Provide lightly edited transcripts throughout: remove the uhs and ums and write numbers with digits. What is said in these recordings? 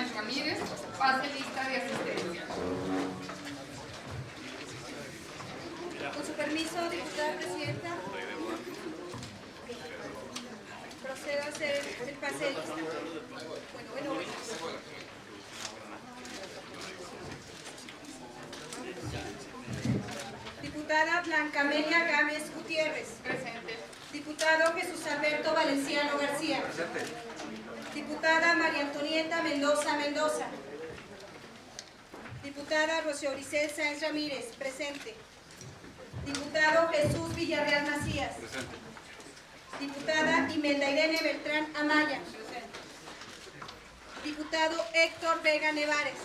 Sáenz Ramírez, pase lista de asistencia. Con su permiso, diputada presidenta, procedo a hacer el pase de lista. Bueno. Diputada Blanca Amelia Gámez Gutiérrez. Presente. Diputado Jesús Alberto Valenciano García. Presente. Diputada María Antonieta Mendoza Mendoza. Diputada Rocío Grisel Sáenz Ramírez. Presente. Diputado Jesús Villarreal Macías. Presente. Diputada Imelda Irene Beltrán Amaya. Presente. Diputado Héctor Vega Nevares.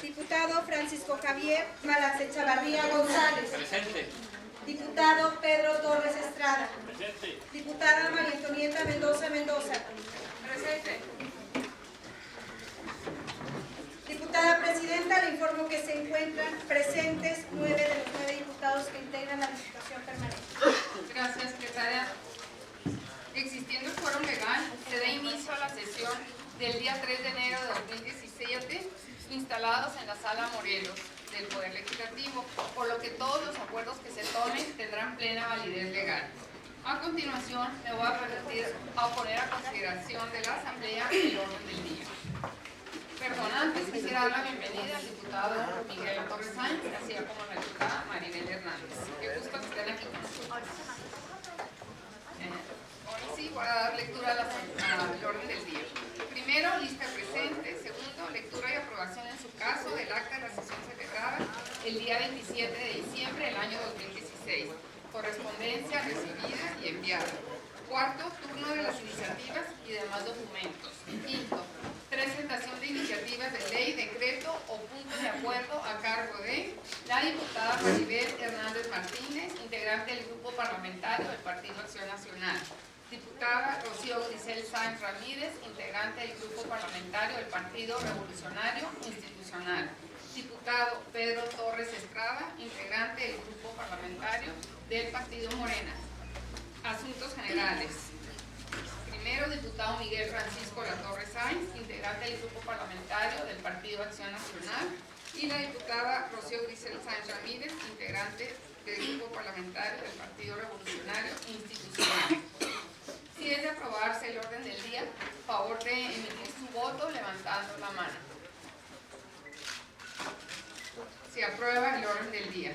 Diputado Francisco Javier Malace Chavarría González. Presente. Diputado Pedro Torres Estrada. Presente. Diputada María Antonieta Mendoza Mendoza. Presente. Diputada Presidenta, le informo que se encuentran presentes 9 de los 9 diputados que integran la Diputación Permanente. Gracias, secretaria. Existiendo el quórum legal, se da inicio a la sesión del día 3 de enero de 2017, instalados en la Sala Morelos del Poder Legislativo, por lo que todos los acuerdos que se tomen tendrán plena validez legal. A continuación, me voy a permitir a poner a consideración de la Asamblea el orden del día. Perdón, antes quisiera dar la bienvenida al diputado Miguel Torres Sáenz, así como a la diputada Maribel Hernández. Qué gusto que estén aquí con nosotros. Ahora sí, voy a dar lectura al orden del día. Primero, lista presente. Segundo, lectura y aprobación en su caso del acta de la sesión celebrada el día 27 de diciembre del año 2016. Correspondencia recibida y enviada. Cuarto, turno de las iniciativas y demás documentos. Quinto, presentación de iniciativas de ley, decreto o punto de acuerdo a cargo de la diputada Maribel Hernández Martínez, integrante del Grupo Parlamentario del Partido Acción Nacional. Diputada Rocío Grisel Sáenz Ramírez, integrante del Grupo Parlamentario del Partido Revolucionario Institucional. Diputado Pedro Torres Estrada, integrante del Grupo Parlamentario del Partido Morena. Asuntos generales. Primero, diputado Miguel Francisco Latorre Sáenz, integrante del Grupo Parlamentario del Partido Acción Nacional, y la diputada Rocío Grisel Sáenz Ramírez, integrante del Grupo Parlamentario del Partido Revolucionario Institucional. Si es de aprobarse el orden del día, favor de emitir su voto levantando la mano. Se aprueba el orden del día.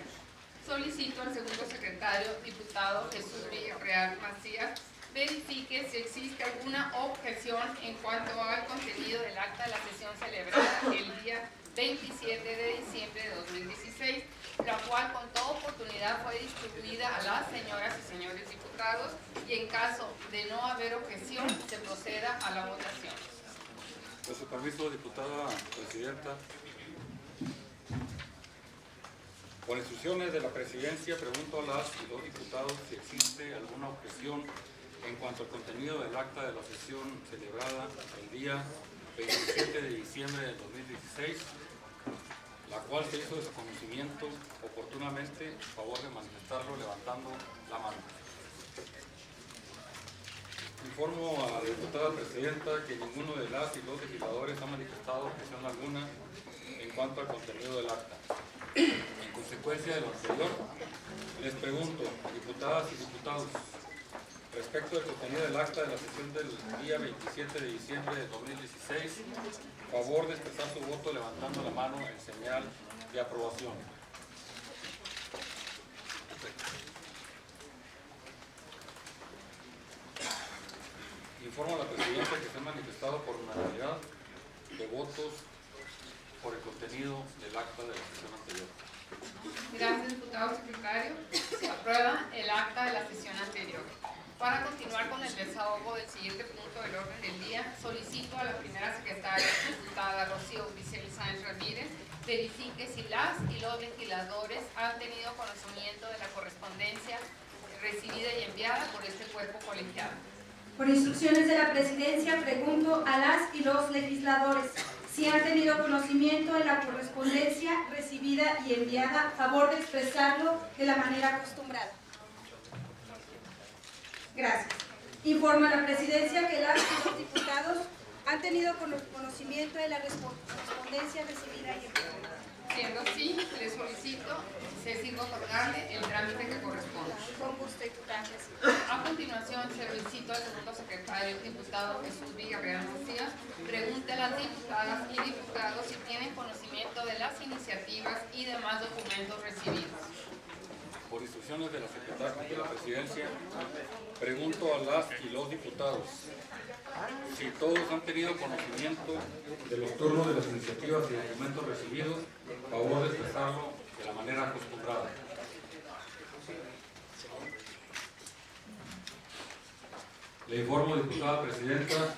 Solicito al segundo secretario, diputado Jesús Villarreal Macías, verifique si existe alguna objeción en cuanto al contenido del acta de la sesión celebrada el día 27 de diciembre de 2016, la cual con toda oportunidad fue distribuida a las señoras y señores diputados, y en caso de no haber objeción se proceda a la votación. Con su permiso, diputada presidenta. Con instrucciones de la presidencia, pregunto a las y los diputados si existe alguna objeción en cuanto al contenido del acta de la sesión celebrada el día 27 de diciembre de 2016, la cual se hizo de su conocimiento oportunamente. A favor de manifestarlo levantando la mano. Informo a la diputada presidenta que ninguno de las y los legisladores ha manifestado objeción alguna en cuanto al contenido del acta. En consecuencia de lo anterior, les pregunto, diputadas y diputados, respecto del contenido del acta de la sesión del día 27 de diciembre de 2016, favor de expresar su voto levantando la mano en señal de aprobación. Informo a la presidenta que se ha manifestado por unanimidad de votos por el contenido del acta de la sesión anterior. Gracias, diputado secretario. Se aprueba el acta de la sesión anterior. Para continuar con el desahogo del siguiente punto del orden del día, solicito a la primera secretaria, diputada Rocío Grisel Sáenz Ramírez, verifique si las y los legisladores han tenido conocimiento de la correspondencia recibida y enviada por este cuerpo colegiado. Por instrucciones de la Presidencia, pregunto a las y los legisladores si han tenido conocimiento de la correspondencia recibida y enviada, a favor de expresarlo de la manera acostumbrada. Gracias. Informo a la Presidencia que las y los diputados ¿Han tenido conocimiento de la correspondencia recibida y enviada? Siendo así, le solicito se sirva otorgarle el trámite que corresponde. Con gusto, diputada. A continuación, solicito al segundo secretario, diputado Jesús Villarreal Macías, pregunte a las diputadas y diputados si tienen conocimiento de las iniciativas y demás documentos recibidos. Por instrucciones de la Secretaria de la Presidencia, pregunto a las y los diputados si todos han tenido conocimiento de los turnos de las iniciativas y documentos recibidos, a favor de expresarlo de la manera acostumbrada. Le informo, diputada presidenta,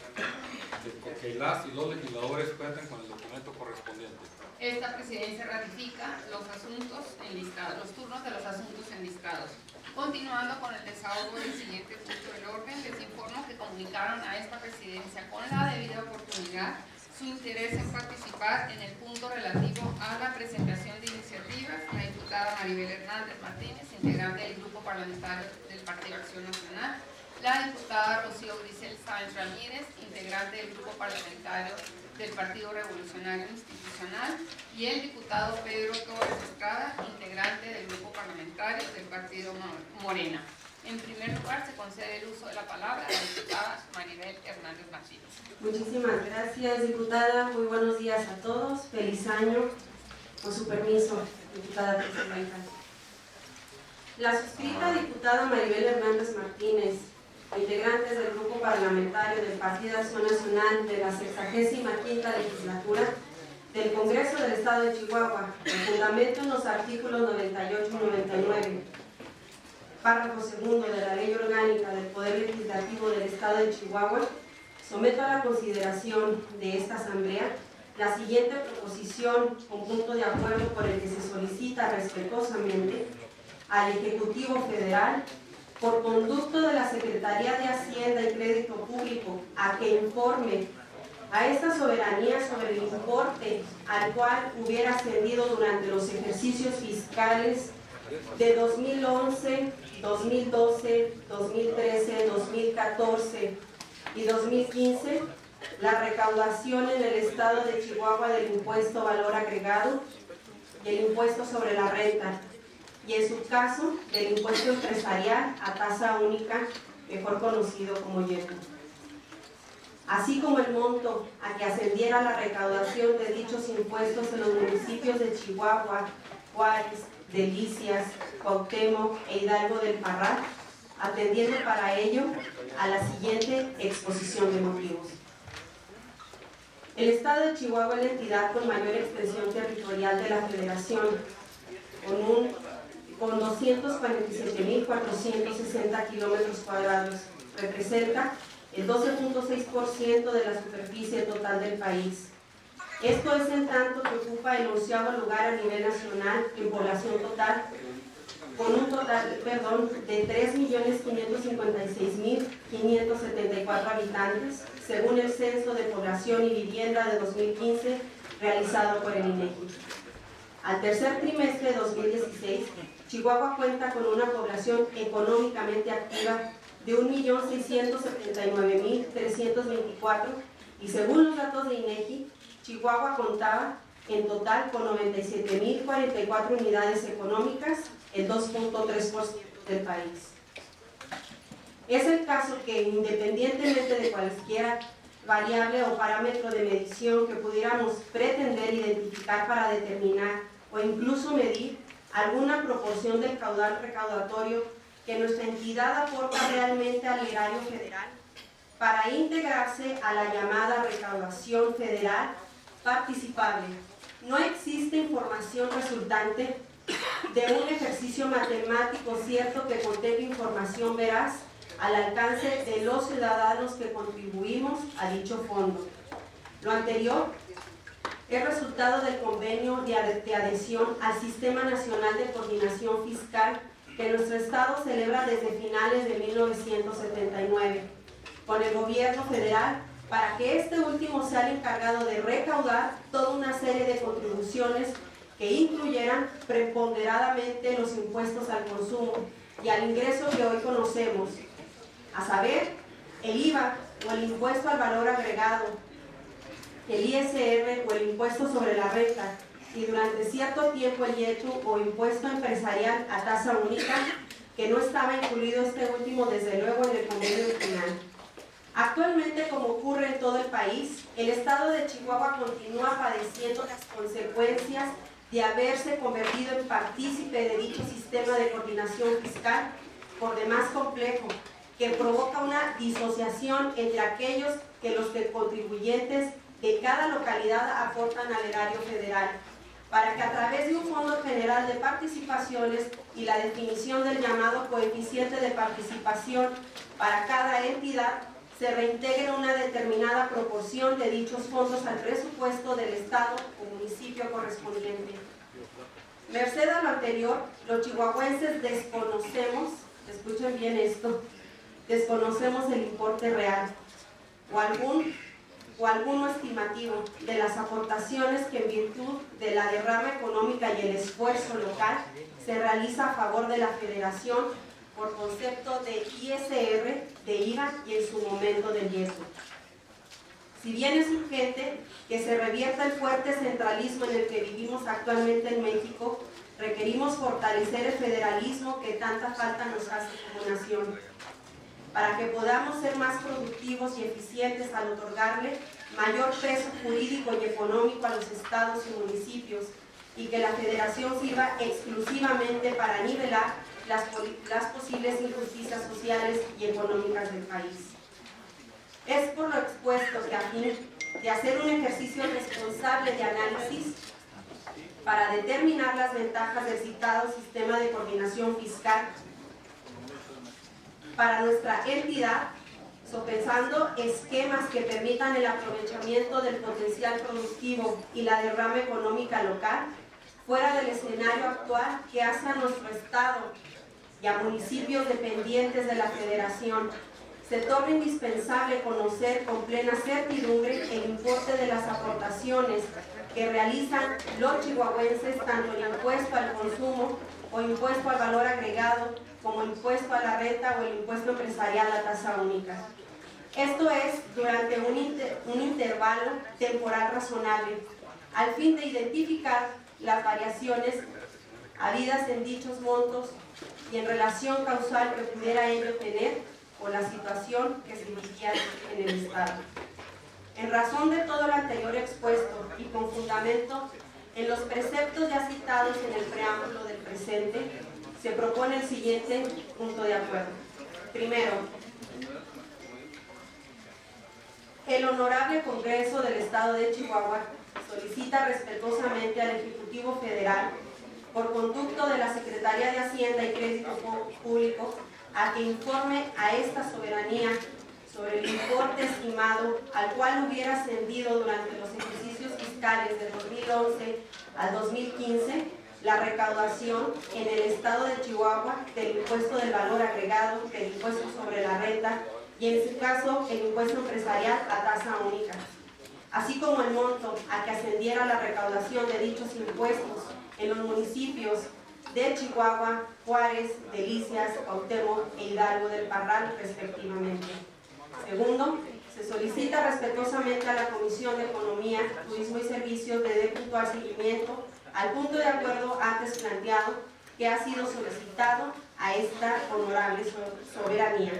de que las y los legisladores cuentan con el documento correspondiente. Esta presidencia ratifica los asuntos enlistados, los turnos de los asuntos enlistados. Continuando con el desahogo del siguiente punto del orden, les informo que comunicaron a esta presidencia con la debida oportunidad su interés en participar en el punto relativo a la presentación de iniciativas la diputada Maribel Hernández Martínez, integrante del Grupo Parlamentario del Partido Acción Nacional, la diputada Rocío Grisel Sáenz Ramírez, integrante del Grupo Parlamentario del Partido Revolucionario Institucional, y el diputado Pedro Torres Estrada, integrante del Grupo Parlamentario del Partido Morena. En primer lugar, se concede el uso de la palabra a la diputada Maribel Hernández Martínez. Muchísimas gracias, diputada. Muy buenos días a todos. Feliz año. Con su permiso, diputada presidenta. La suscrita diputada Maribel Hernández Martínez, integrantes del Grupo Parlamentario del Partido Acción Nacional de la 65ª Legislatura del Congreso del Estado de Chihuahua, con fundamento en los artículos 98 y 99, párrafo segundo de la Ley Orgánica del Poder Legislativo del Estado de Chihuahua, someto a la consideración de esta Asamblea la siguiente proposición con punto de acuerdo por el que se solicita respetuosamente al Ejecutivo Federal, por conducto de la Secretaría de Hacienda y Crédito Público, a que informe a esta soberanía sobre el importe al cual hubiera ascendido durante los ejercicios fiscales de 2011, 2012, 2013, 2014 y 2015, la recaudación en el Estado de Chihuahua del impuesto valor agregado y el impuesto sobre la renta, y en su caso del impuesto empresarial a tasa única, mejor conocido como IEPU, así como el monto a que ascendiera la recaudación de dichos impuestos en los municipios de Chihuahua, Juárez, Delicias, Cuauhtémoc e Hidalgo del Parral, atendiendo para ello a la siguiente exposición de motivos. El Estado de Chihuahua es la entidad con mayor extensión territorial de la Federación, con 247.460 kilómetros cuadrados. Representa el 12.6% de la superficie total del país. Esto es en tanto que ocupa el 11º lugar a nivel nacional en población total, con un total de 3.556.574 habitantes, según el Censo de Población y Vivienda de 2015 realizado por el INEGI. Al tercer trimestre de 2016, Chihuahua cuenta con una población económicamente activa de 1.679.324 y según los datos de INEGI, Chihuahua contaba en total con 97.044 unidades económicas, el 2.3% del país. Es el caso que, independientemente de cualquier variable o parámetro de medición que pudiéramos pretender identificar para determinar o incluso medir alguna proporción del caudal recaudatorio que nuestra entidad aporta realmente al erario federal para integrarse a la llamada recaudación federal participable, no existe información resultante de un ejercicio matemático cierto que contenga información veraz al alcance de los ciudadanos que contribuimos a dicho fondo. Lo anterior es resultado del convenio de adhesión al Sistema Nacional de Coordinación Fiscal que nuestro Estado celebra desde finales de 1979 con el gobierno federal, para que este último sea el encargado de recaudar toda una serie de contribuciones que incluyeran preponderadamente los impuestos al consumo y al ingreso que hoy conocemos, a saber, el IVA o el impuesto al valor agregado, el ISR o el impuesto sobre la renta y durante cierto tiempo el IETU o impuesto empresarial a tasa única, que no estaba incluido este último desde luego en el convenio final. Actualmente, como ocurre en todo el país, el Estado de Chihuahua continúa padeciendo las consecuencias de haberse convertido en partícipe de dicho sistema de coordinación fiscal, por demás complejo, que provoca una disociación entre aquellos que los contribuyentes de cada localidad aportan al erario federal, para que a través de un fondo general de participaciones y la definición del llamado coeficiente de participación para cada entidad, se reintegre una determinada proporción de dichos fondos al presupuesto del Estado o municipio correspondiente. Merced a lo anterior, los chihuahuenses desconocemos, escuchen bien esto, desconocemos el importe real o alguno estimativo de las aportaciones que en virtud de la derrama económica y el esfuerzo local se realiza a favor de la Federación por concepto de ISR, de IVA y en su momento del IETU. Si bien es urgente que se revierta el fuerte centralismo en el que vivimos actualmente en México, requerimos fortalecer el federalismo que tanta falta nos hace como nación, para que podamos ser más productivos y eficientes al otorgarle mayor peso jurídico y económico a los estados y municipios, y que la federación sirva exclusivamente para nivelar las posibles injusticias sociales y económicas del país. Es por lo expuesto que a fin de hacer un ejercicio responsable de análisis para determinar las ventajas del citado sistema de coordinación fiscal para nuestra entidad, sopesando esquemas que permitan el aprovechamiento del potencial productivo y la derrama económica local, fuera del escenario actual que hace a nuestro Estado y a municipios dependientes de la Federación, se torna indispensable conocer con plena certidumbre el importe de las aportaciones que realizan los chihuahuenses, tanto el impuesto al consumo o impuesto al valor agregado, como impuesto a la renta o el impuesto empresarial a tasa única. Esto es durante un intervalo temporal razonable, al fin de identificar las variaciones habidas en dichos montos y en relación causal que pudiera ello tener con la situación que se vivía en el Estado. En razón de todo lo anterior expuesto y con fundamento en los preceptos ya citados en el preámbulo del presente, se propone el siguiente punto de acuerdo. Primero, el Honorable Congreso del Estado de Chihuahua solicita respetuosamente al Ejecutivo Federal, por conducto de la Secretaría de Hacienda y Crédito Público, a que informe a esta soberanía sobre el importe estimado al cual hubiera ascendido durante los ejercicios fiscales de 2011 al 2015 la recaudación en el Estado de Chihuahua del impuesto del valor agregado, del impuesto sobre la renta y en su caso el impuesto empresarial a tasa única, así como el monto a que ascendiera la recaudación de dichos impuestos en los municipios de Chihuahua, Juárez, Delicias, Cuauhtémoc e Hidalgo del Parral, respectivamente. Segundo, se solicita respetuosamente a la Comisión de Economía, Turismo y Servicios de dé puntual seguimiento al punto de acuerdo antes planteado que ha sido solicitado a esta honorable soberanía,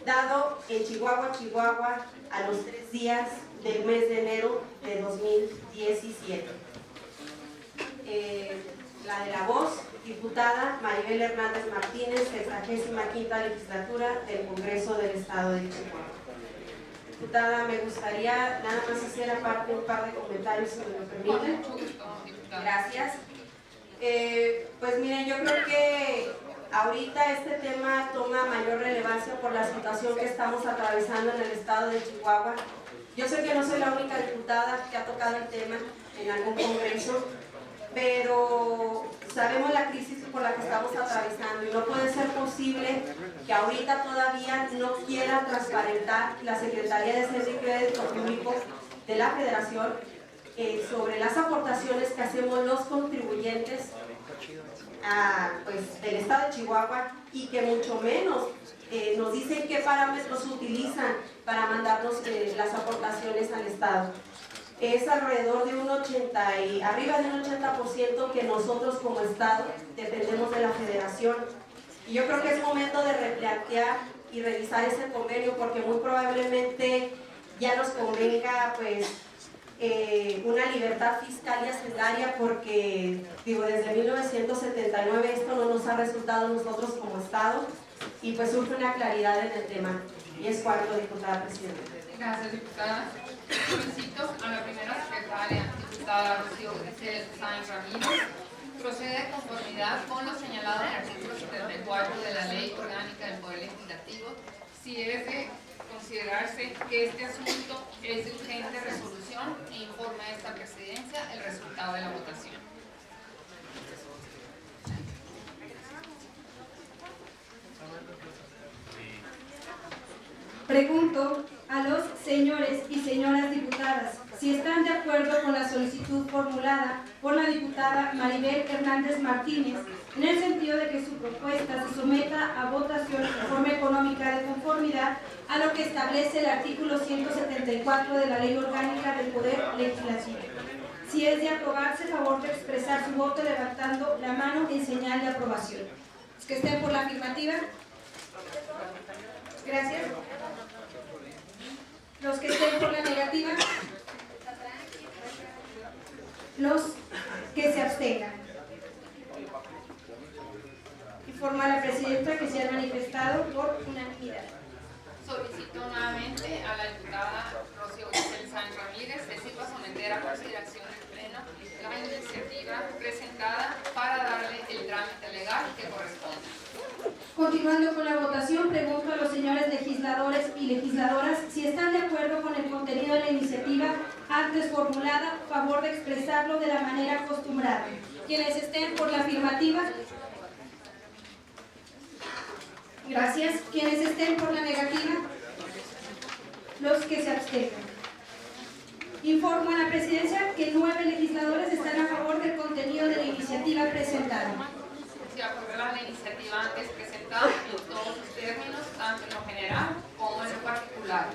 dado en Chihuahua, a los 3 días del mes de enero de 2017. La de la voz, diputada Maribel Hernández Martínez, 65ª legislatura del Congreso del Estado de Chihuahua. Diputada, me gustaría nada más hacer aparte un par de comentarios, si me lo permiten. Gracias. Pues miren, yo creo que ahorita este tema toma mayor relevancia por la situación que estamos atravesando en el Estado de Chihuahua. Yo sé que no soy la única diputada que ha tocado el tema en algún congreso, pero sabemos la crisis por la que estamos atravesando y no puede ser posible que ahorita todavía no quiera transparentar la Secretaría de Hacienda y Crédito Público de la Federación sobre las aportaciones que hacemos los contribuyentes pues, del estado de Chihuahua y que mucho menos nos dicen qué parámetros utilizan para mandarnos las aportaciones al estado. Es alrededor de arriba de un 80% que nosotros como estado dependemos de la federación. Y yo creo que es momento de replantear y revisar ese convenio, porque muy probablemente ya nos convenga pues una libertad fiscal y hacendaria, porque digo, desde 1979 esto no nos ha resultado a nosotros como estado, y pues surge una claridad en el tema. Y es cuanto, diputada presidenta. Gracias, diputada. Solicito a la primera secretaria, diputada Rocío Grisel Sáenz Ramírez, procede de conformidad con lo señalado en el artículo 74 de la Ley Orgánica del Poder Legislativo, si es de considerarse que este asunto es de urgente resolución, e informe a esta presidencia el resultado de la votación. Pregunto a los señores y señoras diputadas si están de acuerdo con la solicitud formulada por la diputada Maribel Hernández Martínez, en el sentido de que su propuesta se someta a votación de forma económica de conformidad a lo que establece el artículo 174 de la Ley Orgánica del Poder Legislativo. Si es de aprobarse, favor de expresar su voto levantando la mano en señal de aprobación. Los que estén por la afirmativa. Gracias. Los que estén por la negativa. Los que se abstengan. Informo a la presidenta que se han manifestado por unanimidad. Solicito nuevamente a la diputada Rocío Grisel Sáenz Ramírez se sirva someter a consideración del Pleno la iniciativa presentada para darle el trámite legal que corresponde. Continuando con la votación, pregunto a los señores legisladores y legisladoras si están de acuerdo con el contenido de la iniciativa antes formulada, favor de expresarlo de la manera acostumbrada. Quienes estén por la afirmativa. Gracias. Quienes estén por la negativa. Los que se abstengan. Informo a la presidencia que 9 legisladores están a favor del contenido de la iniciativa presentada. Se aprueba la iniciativa antes presentada en todos sus términos, tanto en lo general como en lo particular.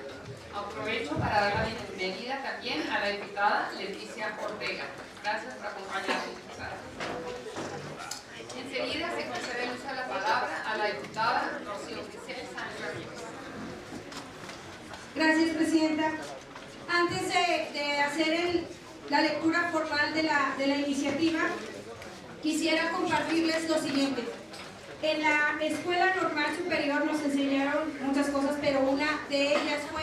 Aprovecho para dar la bienvenida también a la diputada Leticia Ortega. Gracias por acompañarnos, diputada. Enseguida se concede el uso de la palabra a la diputada Rocío Grisel Sáenz Ramírez. Gracias, presidenta. Antes de hacer la lectura formal de la iniciativa, quisiera compartirles lo siguiente. En la Escuela Normal Superior nos enseñaron muchas cosas, pero una de ellas fue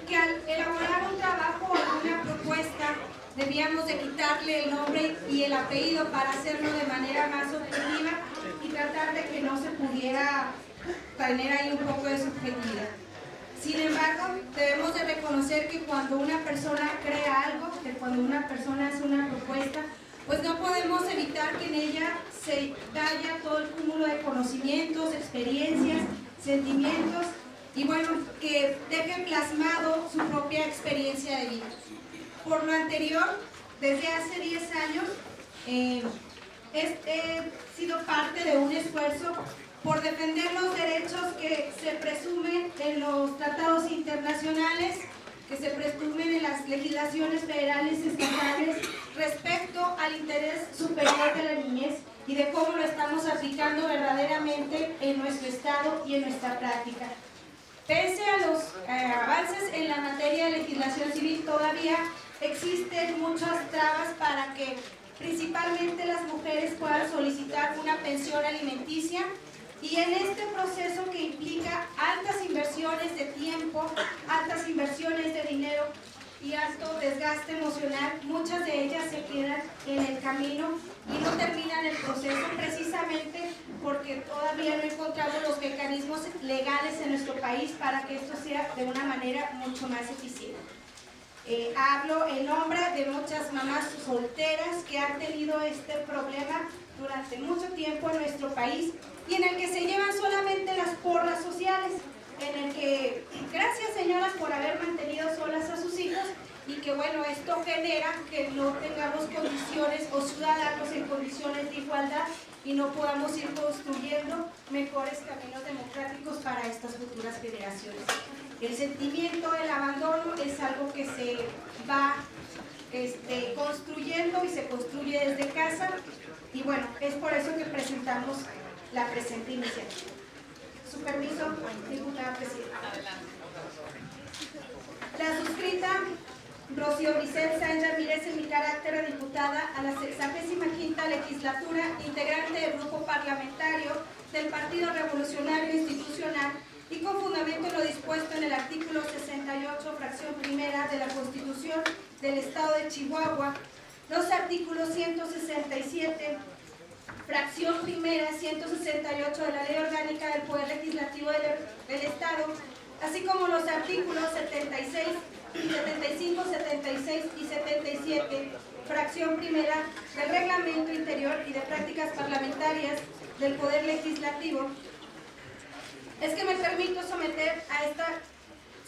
que al elaborar un trabajo o una propuesta debíamos de quitarle el nombre y el apellido para hacerlo de manera más objetiva y tratar de que no se pudiera tener ahí un poco de subjetividad. Sin embargo, debemos de reconocer que cuando una persona crea algo, que cuando una persona hace una propuesta, pues no podemos evitar que en ella se vaya todo el cúmulo de conocimientos, experiencias, sentimientos y bueno, que deje plasmado su propia experiencia de vida. Por lo anterior, desde hace 10 años he sido parte de un esfuerzo por defender los derechos que se presumen en los tratados internacionales, que se presumen en las legislaciones federales y estatales respecto al interés superior de la niñez y de cómo lo estamos aplicando verdaderamente en nuestro estado y en nuestra práctica. Pese a los avances en la materia de legislación civil, todavía existen muchas trabas para que principalmente las mujeres puedan solicitar una pensión alimenticia. Y en este proceso que implica altas inversiones de tiempo, altas inversiones de dinero y alto desgaste emocional, muchas de ellas se quedan en el camino y no terminan el proceso precisamente porque todavía no encontramos los mecanismos legales en nuestro país para que esto sea de una manera mucho más eficiente. Hablo en nombre de muchas mamás solteras que han tenido este problema durante mucho tiempo en nuestro país y en el que se llevan solamente las porras sociales, en el que, gracias señoras por haber mantenido solas a sus hijos, y que bueno, esto genera que no tengamos condiciones o ciudadanos en condiciones de igualdad y no podamos ir construyendo mejores caminos democráticos para estas futuras generaciones. El sentimiento del abandono es algo que se va construyendo y se construye desde casa, y bueno, es por eso que presentamos la presente iniciativa. Su permiso, diputada presidenta. La suscrita Rocío Grisel Sáenz Ramírez, en mi carácter de diputada a la 65ª legislatura, integrante del grupo parlamentario del Partido Revolucionario Institucional, y con fundamento en lo dispuesto en el artículo 68, fracción primera de la Constitución del Estado de Chihuahua, los artículos 167, fracción primera, 168 de la Ley Orgánica del Poder Legislativo del Estado, así como los artículos 76, 75, 76 y 77, fracción primera del Reglamento Interior y de Prácticas Parlamentarias del Poder Legislativo, es que me permito someter a esta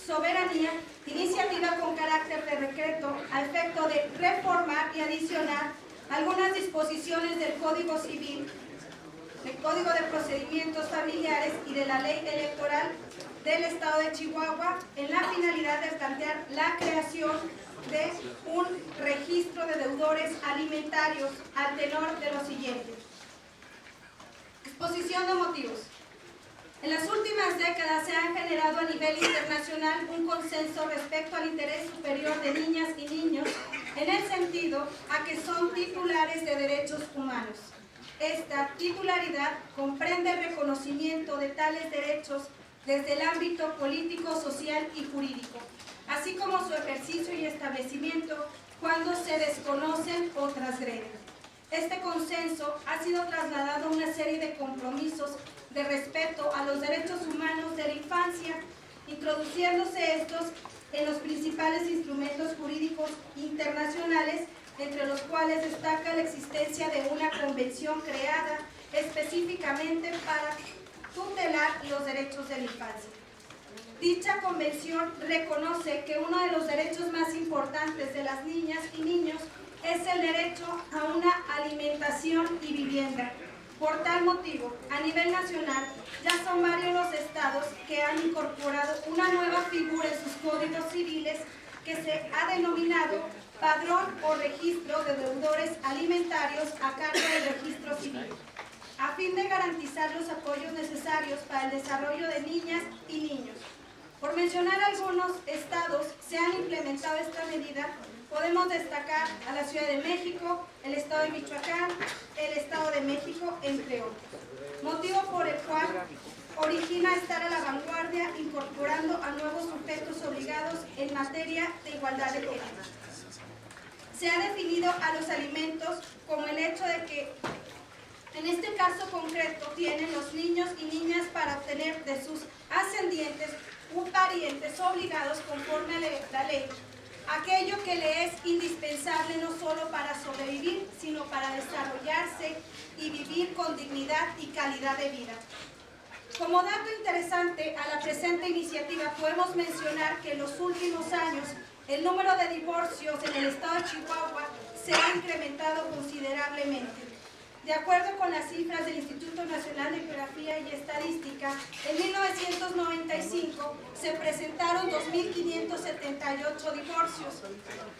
soberanía iniciativa con carácter de decreto a efecto de reformar y adicionar algunas disposiciones del Código Civil, del Código de Procedimientos Familiares y de la Ley Electoral del Estado de Chihuahua, en la finalidad de plantear la creación de un registro de deudores alimentarios al tenor de lo siguiente. Exposición de motivos. En las últimas décadas se ha generado a nivel internacional un consenso respecto al interés superior de niñas y niños, en el sentido a que son titulares de derechos humanos. Esta titularidad comprende el reconocimiento de tales derechos desde el ámbito político, social y jurídico, así como su ejercicio y establecimiento cuando se desconocen o transgreden. Este consenso ha sido trasladado a una serie de compromisos de respeto a los derechos humanos de la infancia, introduciéndose estos en los principales instrumentos jurídicos internacionales, entre los cuales destaca la existencia de una convención creada específicamente para tutelar los derechos de la infancia. Dicha convención reconoce que uno de los derechos más importantes de las niñas y niños es el derecho a una alimentación y vivienda. Por tal motivo, a nivel nacional, ya son varios los estados que han incorporado una nueva figura en sus códigos civiles que se ha denominado padrón o registro de deudores alimentarios a cargo del registro civil, a fin de garantizar los apoyos necesarios para el desarrollo de niñas y niños. Por mencionar algunos estados se han implementado esta medida, podemos destacar a la Ciudad de México, el Estado de Michoacán, el Estado de México, entre otros. Motivo por el cual origina estar a la vanguardia incorporando a nuevos sujetos obligados en materia de igualdad de género. Se ha definido a los alimentos como el hecho de que, en este caso concreto, tienen los niños y niñas para obtener de sus ascendientes u parientes obligados conforme a la ley aquello que le es indispensable no solo para sobrevivir, sino para desarrollarse y vivir con dignidad y calidad de vida. Como dato interesante a la presente iniciativa, podemos mencionar que en los últimos años el número de divorcios en el estado de Chihuahua se ha incrementado considerablemente. De acuerdo con las cifras del Instituto Nacional de Geografía y Estadística, en 1995 se presentaron 2.578 divorcios.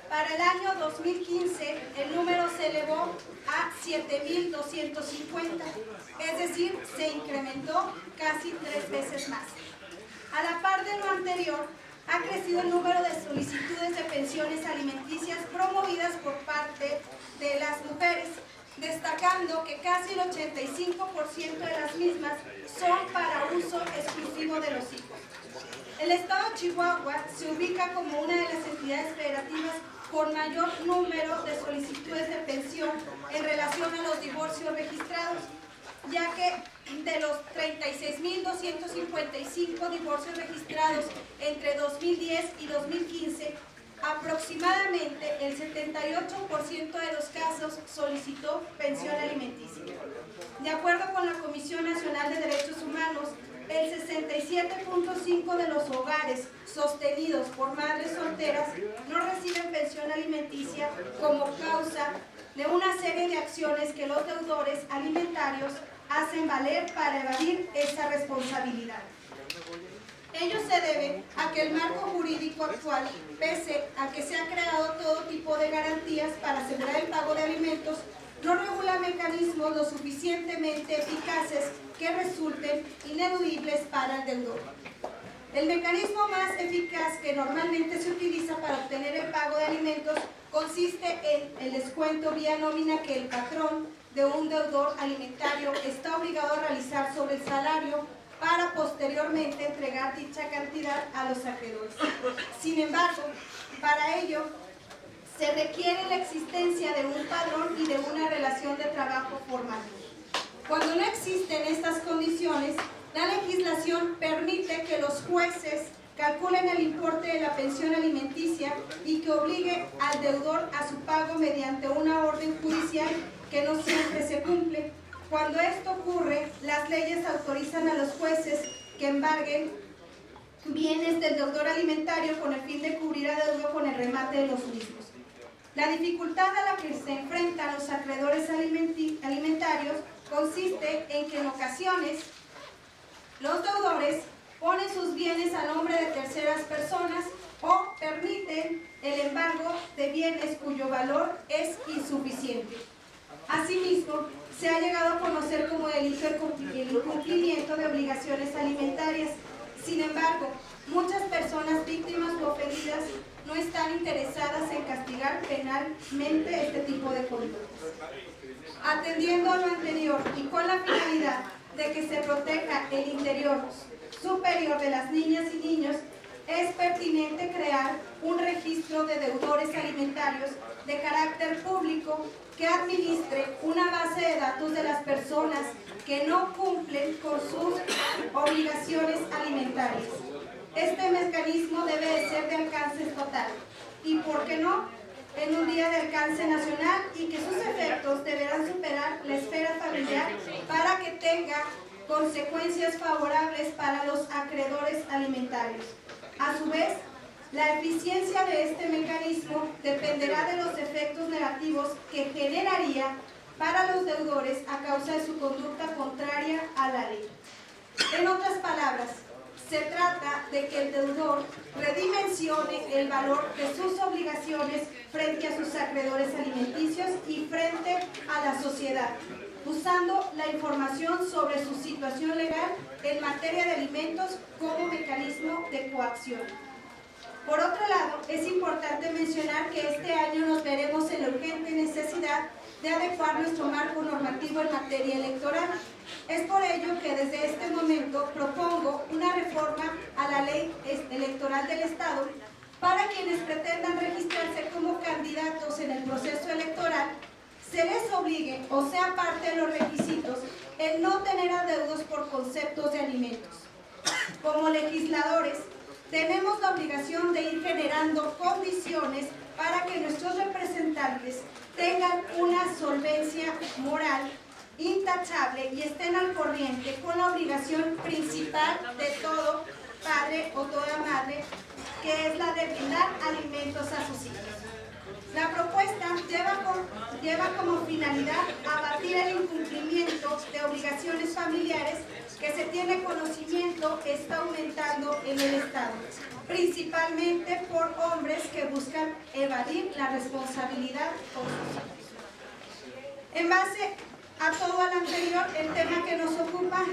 Para el año 2015 el número se elevó a 7.250, es decir, se incrementó casi 3 veces más. A la par de lo anterior, ha crecido el número de solicitudes de pensiones alimenticias promovidas por parte de las mujeres, destacando que casi el 85% de las mismas son para uso exclusivo de los hijos. El estado de Chihuahua se ubica como una de las entidades federativas con mayor número de solicitudes de pensión en relación a los divorcios registrados, ya que de los 36.255 divorcios registrados entre 2010 y 2015, aproximadamente el 78% de los casos solicitó pensión alimenticia. De acuerdo con la Comisión Nacional de Derechos Humanos, el 67.5% de los hogares sostenidos por madres solteras no reciben pensión alimenticia como causa de una serie de acciones que los deudores alimentarios hacen valer para evadir esa responsabilidad. Ello se debe a que el marco jurídico actual, pese a que se ha creado todo tipo de garantías para asegurar el pago de alimentos, no regula mecanismos lo suficientemente eficaces que resulten ineludibles para el deudor. El mecanismo más eficaz que normalmente se utiliza para obtener el pago de alimentos consiste en el descuento vía nómina que el patrón de un deudor alimentario está obligado a realizar sobre el salario para posteriormente entregar dicha cantidad a los acreedores. Sin embargo, para ello se requiere la existencia de un padrón y de una relación de trabajo formal. Cuando no existen estas condiciones, la legislación permite que los jueces calculen el importe de la pensión alimenticia y que obligue al deudor a su pago mediante una orden judicial que no siempre se cumple. Cuando esto ocurre, las leyes autorizan a los jueces que embarguen bienes del deudor alimentario con el fin de cubrir a deuda con el remate de los mismos. La dificultad a la que se enfrentan los acreedores alimentarios consiste en que en ocasiones los deudores ponen sus bienes a nombre de terceras personas o permiten el embargo de bienes cuyo valor es insuficiente. Asimismo, se ha llegado a conocer como delito el incumplimiento de obligaciones alimentarias. Sin embargo, muchas personas víctimas o ofendidas no están interesadas en castigar penalmente este tipo de conductas. Atendiendo a lo anterior y con la finalidad de que se proteja el interior superior de las niñas y niños, es pertinente crear un registro de deudores alimentarios de carácter público que administre una base de datos de las personas que no cumplen con sus obligaciones alimentarias. Este mecanismo debe de ser de alcance total y, ¿por qué no?, en un día de alcance nacional, y que sus efectos deberán superar la esfera familiar para que tenga consecuencias favorables para los acreedores alimentarios. A su vez, la eficiencia de este mecanismo dependerá de los efectos negativos que generaría para los deudores a causa de su conducta contraria a la ley. En otras palabras, se trata de que el deudor redimensione el valor de sus obligaciones frente a sus acreedores alimenticios y frente a la sociedad, usando la información sobre su situación legal en materia de alimentos como mecanismo de coacción. Por otro lado, es importante mencionar que este año nos veremos en la urgente necesidad de adecuar nuestro marco normativo en materia electoral. Es por ello que desde este momento propongo una reforma a la ley electoral del Estado para quienes pretendan registrarse como candidatos en el proceso electoral, se les obligue o sea parte de los requisitos el no tener adeudos por conceptos de alimentos. Como legisladores, tenemos la obligación de ir generando condiciones para que nuestros representantes tengan una solvencia moral intachable y estén al corriente con la obligación principal de todo padre o toda madre, que es la de brindar alimentos a sus hijos. La propuesta lleva como finalidad abatir el incumplimiento de obligaciones familiares que se tiene conocimiento está aumentando en el Estado, principalmente por hombres que buscan evadir la responsabilidad por sus hijos. En base a todo lo anterior, el tema que nos ocupa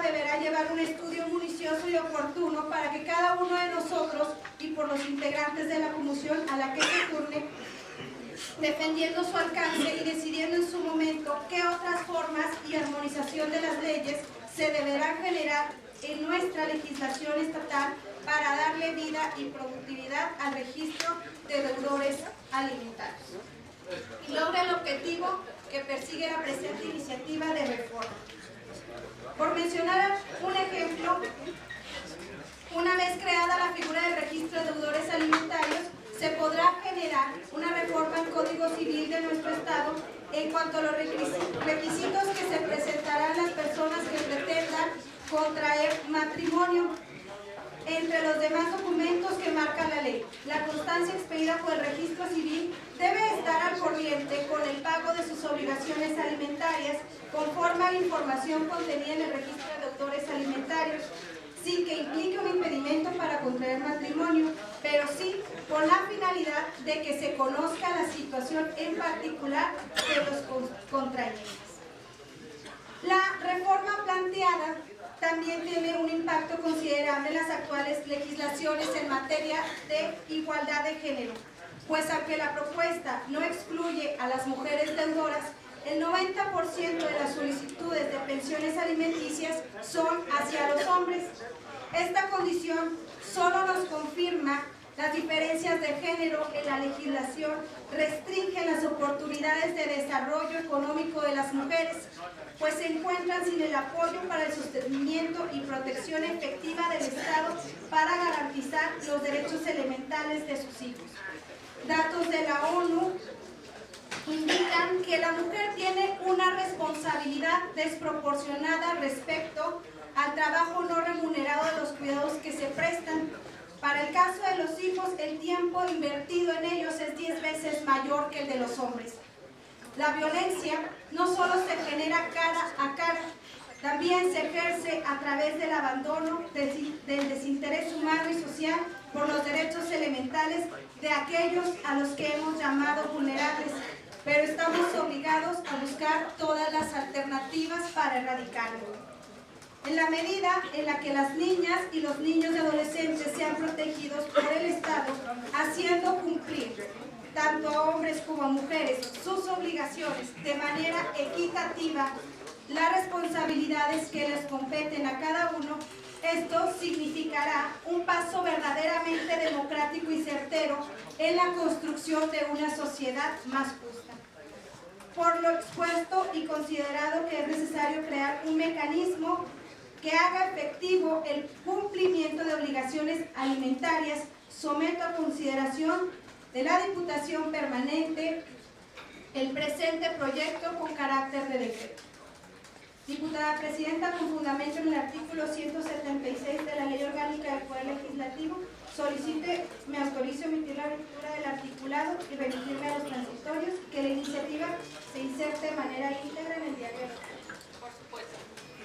deberá llevar un estudio minucioso y oportuno para que cada uno de nosotros y por los integrantes de la comisión a la que se turne, defendiendo su alcance y decidiendo en su momento qué otras formas y armonización de las leyes se deberán generar en nuestra legislación estatal para darle vida y productividad al registro de deudores alimentarios y logre el objetivo que persigue la presente iniciativa de reforma. Por mencionar un ejemplo, una vez creada la figura del registro de deudores alimentarios, se podrá generar una reforma al Código Civil de nuestro Estado en cuanto a los requisitos que se presentarán las personas que pretendan contraer matrimonio. Entre los demás documentos que marca la ley, la constancia expedida por el registro civil debe estar al corriente con el pago de sus obligaciones alimentarias conforme a la información contenida en el registro de deudores alimentarios, sin que implique un impedimento para contraer matrimonio, pero sí con la finalidad de que se conozca la situación en particular de los contrayentes. La reforma planteada también tiene un impacto considerable en las actuales legislaciones en materia de igualdad de género, pues aunque la propuesta no excluye a las mujeres deudoras, el 90% de las solicitudes de pensiones alimenticias son hacia los hombres. Esta condición solo nos confirma las diferencias de género en la legislación, restringen las oportunidades de desarrollo económico de las mujeres, pues se encuentran sin el apoyo para el sostenimiento y protección efectiva del Estado para garantizar los derechos elementales de sus hijos. Datos de la ONU indican que la mujer tiene una responsabilidad desproporcionada respecto al trabajo no remunerado de los cuidados que se prestan. Para el caso de los hijos, el tiempo invertido en ellos es 10 veces mayor que el de los hombres. La violencia no solo se genera cara a cara, también se ejerce a través del abandono, del desinterés humano y social por los derechos elementales de aquellos a los que hemos llamado vulnerables, pero estamos obligados a buscar todas las alternativas para erradicarlo. En la medida en la que las niñas y los niños y adolescentes sean protegidos por el Estado, haciendo cumplir tanto a hombres como a mujeres sus obligaciones de manera equitativa, las responsabilidades que les competen a cada uno, esto significará un paso verdaderamente democrático y certero en la construcción de una sociedad más justa. Por lo expuesto y considerado que es necesario crear un mecanismo que haga efectivo el cumplimiento de obligaciones alimentarias, someto a consideración de la Diputación Permanente el presente proyecto con carácter de decreto. Diputada Presidenta, con fundamento en el artículo 176 de la Ley Orgánica del Poder Legislativo, solicite me autorice omitir la lectura del articulado y remitirme a los transitorios y que la iniciativa se inserte de manera íntegra en el diario. Por supuesto.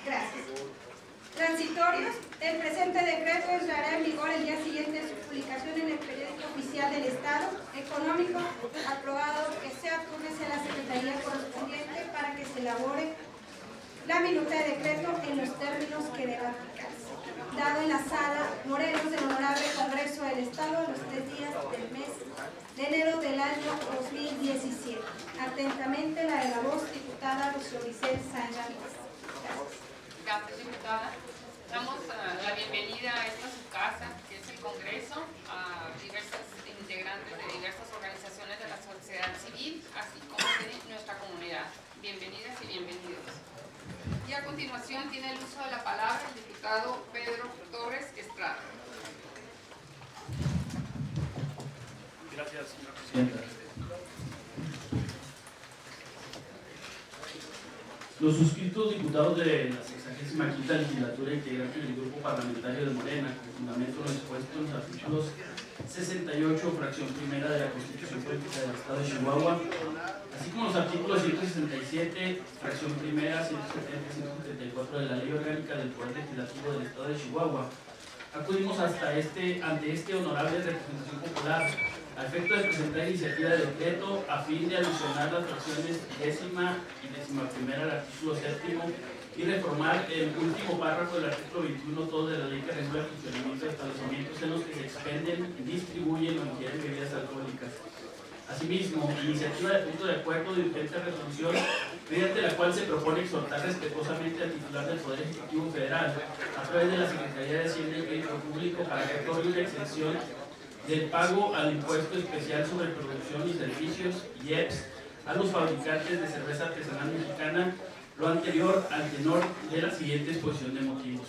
Gracias. Transitorios. El presente decreto entrará en vigor el día siguiente de su publicación en el periódico oficial del Estado. Económico, aprobado que sea túnese a la Secretaría correspondiente para que se elabore la minuta de decreto en los términos que deba aplicarse. Dado en la sala Morelos del Honorable Congreso del Estado los 3 días del mes de enero del año 2017. Atentamente la de la voz diputada Rocío Vicente Sánchez. Gracias. Gracias, diputada. Damos la bienvenida a esta su casa, que es el Congreso, a diversos integrantes de diversas organizaciones de la sociedad civil, así como de nuestra comunidad. Bienvenidas y bienvenidos. Y a continuación tiene el uso de la palabra el diputado Pedro Torres Estrada. Gracias, señora presidenta. Los suscritos diputados de la 65ª legislatura integrantes del grupo parlamentario de Morena, con fundamento en lo expuesto en los artículos 68, fracción primera de la Constitución Política del Estado de Chihuahua, así como los artículos 167, fracción primera, 170 y 174 de la Ley Orgánica del Poder Legislativo del Estado de Chihuahua, acudimos ante este honorable representación popular a efecto de presentar iniciativa de decreto a fin de adicionar las fracciones 10ª y 11ª al artículo 7º y reformar el último párrafo del artículo 21.2 de la ley que regula el funcionamiento de establecimientos en los que se expenden, distribuyen o ingieren bebidas alcohólicas. Asimismo, iniciativa de punto de acuerdo de urgente resolución mediante la cual se propone exhortar respetuosamente al titular del Poder Ejecutivo Federal a través de la Secretaría de Hacienda y Crédito Público para que otorgue una exención del pago al impuesto especial sobre producción y servicios IEPS a los fabricantes de cerveza artesanal mexicana, lo anterior al tenor de la siguiente exposición de motivos.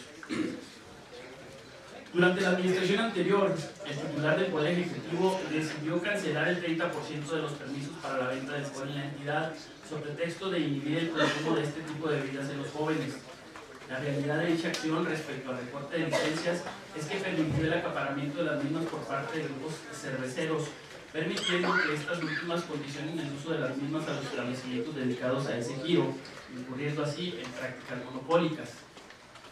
Durante la administración anterior, el titular del Poder Ejecutivo decidió cancelar el 30% de los permisos para la venta de alcohol en la entidad, sobre pretexto de inhibir el consumo de este tipo de bebidas en los jóvenes. La realidad de dicha acción respecto al recorte de licencias es que permitió el acaparamiento de las mismas por parte de grupos cerveceros, permitiendo que estas últimas condicionen el uso de las mismas a los establecimientos dedicados a ese giro, incurriendo así en prácticas monopólicas.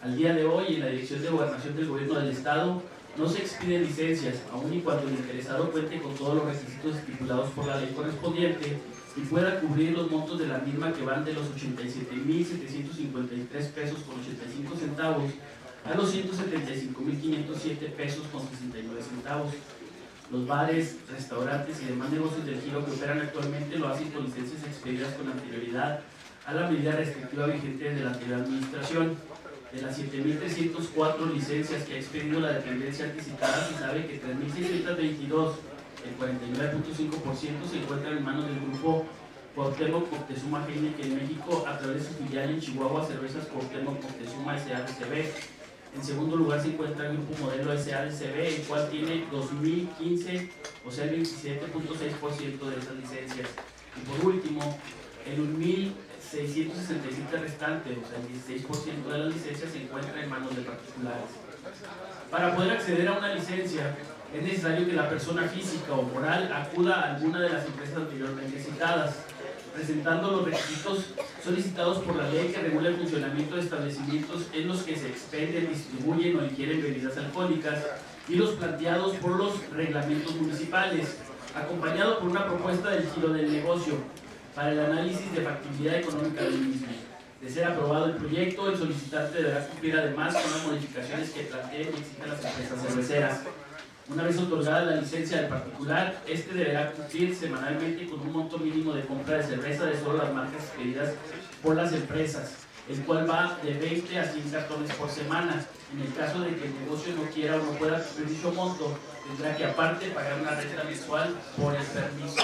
Al día de hoy, en la Dirección de Gobernación del Gobierno del Estado, no se expiden licencias, aun y cuando el interesado cuente con todos los requisitos estipulados por la ley correspondiente y pueda cubrir los montos de la misma, que van de los 87.753 pesos con 85 centavos a los 175.507 pesos con 69 centavos. Los bares, restaurantes y demás negocios del giro que operan actualmente lo hacen con licencias expedidas con anterioridad a la medida restrictiva vigente de la anterior administración. De las 7.304 licencias que ha expedido la dependencia anticipada, se sabe que 3.622, el 49.5%, se encuentran en manos del grupo Cuauhtémoc Moctezuma Heineken en México a través de su filial en Chihuahua, Cervezas Cuauhtémoc Moctezuma SADCB. En segundo lugar se encuentra el grupo Modelo SADCB, el cual tiene 2.015, o sea el 27.6% de esas licencias. Y por último, el 1.667 restante, o sea el 16% de las licencias, se encuentra en manos de particulares. Para poder acceder a una licencia, es necesario que la persona física o moral acuda a alguna de las empresas anteriormente citadas, presentando los requisitos solicitados por la ley que regula el funcionamiento de establecimientos en los que se expenden, distribuyen o ingieren bebidas alcohólicas y los planteados por los reglamentos municipales, acompañado por una propuesta del giro del negocio para el análisis de factibilidad económica del mismo. De ser aprobado el proyecto, el solicitante deberá cumplir además con las modificaciones que planteen y exijan las empresas cerveceras. Una vez otorgada la licencia del particular, este deberá cumplir semanalmente con un monto mínimo de compra de cerveza de solo las marcas expedidas por las empresas, el cual va de 20 a 100 cartones por semana. En el caso de que el negocio no quiera o no pueda cumplir dicho monto, tendrá que aparte pagar una renta mensual por el permiso.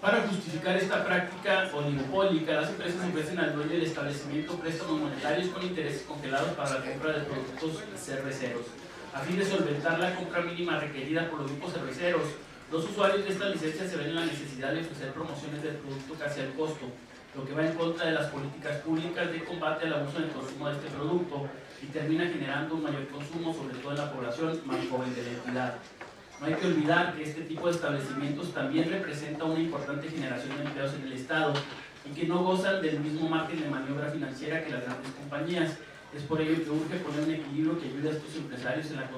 Para justificar esta práctica oligopólica, las empresas ofrecen al dueño del establecimiento préstamos monetarios con intereses congelados para la compra de productos cerveceros. A fin de solventar la compra mínima requerida por los grupos cerveceros, los usuarios de esta licencia se ven en la necesidad de ofrecer promociones del producto casi al costo, lo que va en contra de las políticas públicas de combate al abuso en el consumo de este producto y termina generando un mayor consumo, sobre todo en la población más joven de la entidad. No hay que olvidar que este tipo de establecimientos también representa una importante generación de empleos en el Estado y que no gozan del mismo margen de maniobra financiera que las grandes compañías. Es por ello que urge poner un equilibrio que ayude a estos empresarios en la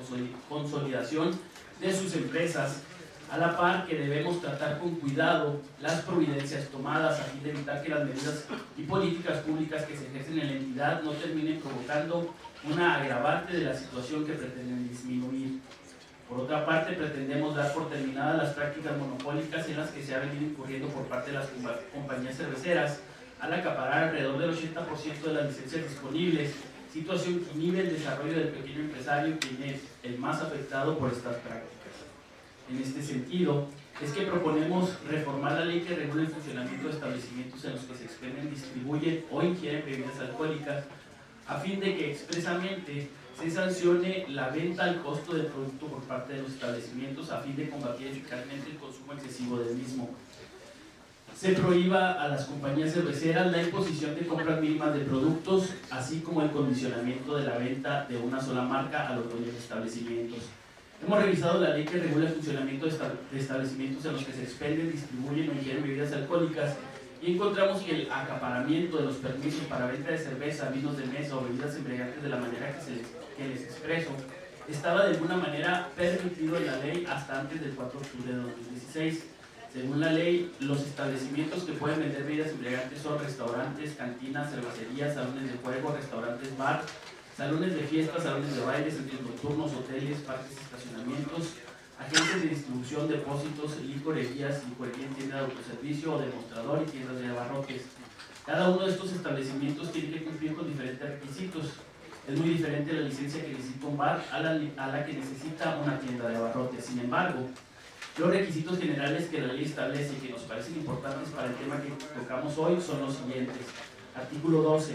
consolidación de sus empresas, a la par que debemos tratar con cuidado las providencias tomadas a fin de evitar que las medidas y políticas públicas que se ejercen en la entidad no terminen provocando una agravante de la situación que pretenden disminuir. Por otra parte, pretendemos dar por terminadas las prácticas monopólicas en las que se ha venido incurriendo por parte de las compañías cerveceras al acaparar alrededor del 80% de las licencias disponibles, situación que inhibe el desarrollo del pequeño empresario, quien es el más afectado por estas prácticas. En este sentido, es que proponemos reformar la ley que regula el funcionamiento de establecimientos en los que se expenden, distribuyen o ingieren bebidas alcohólicas, a fin de que expresamente se sancione la venta al costo del producto por parte de los establecimientos a fin de combatir eficazmente el consumo excesivo del mismo. Se prohíba a las compañías cerveceras la imposición de compras mínimas de productos, así como el condicionamiento de la venta de una sola marca a los dueños de establecimientos. Hemos revisado la ley que regula el funcionamiento de establecimientos en los que se expenden, distribuyen o ingieren bebidas alcohólicas y encontramos que el acaparamiento de los permisos para venta de cerveza, vinos de mesa o bebidas embriagantes de la manera que les expreso estaba de alguna manera permitido en la ley hasta antes del 4 de octubre de 2016. Según la ley, los establecimientos que pueden vender bebidas embriagantes son restaurantes, cantinas, cervecerías, salones de juego, restaurantes, bar, salones de fiestas, salones de baile, centros nocturnos, hoteles, parques y estacionamientos, agencias de distribución, depósitos, licorerías, tiendas de autoservicio o demostrador y tiendas de abarrotes. Cada uno de estos establecimientos tiene que cumplir con diferentes requisitos. Es muy diferente la licencia que necesita un bar a la que necesita una tienda de abarrotes. Sin embargo, los requisitos generales que la ley establece y que nos parecen importantes para el tema que tocamos hoy son los siguientes. Artículo 12.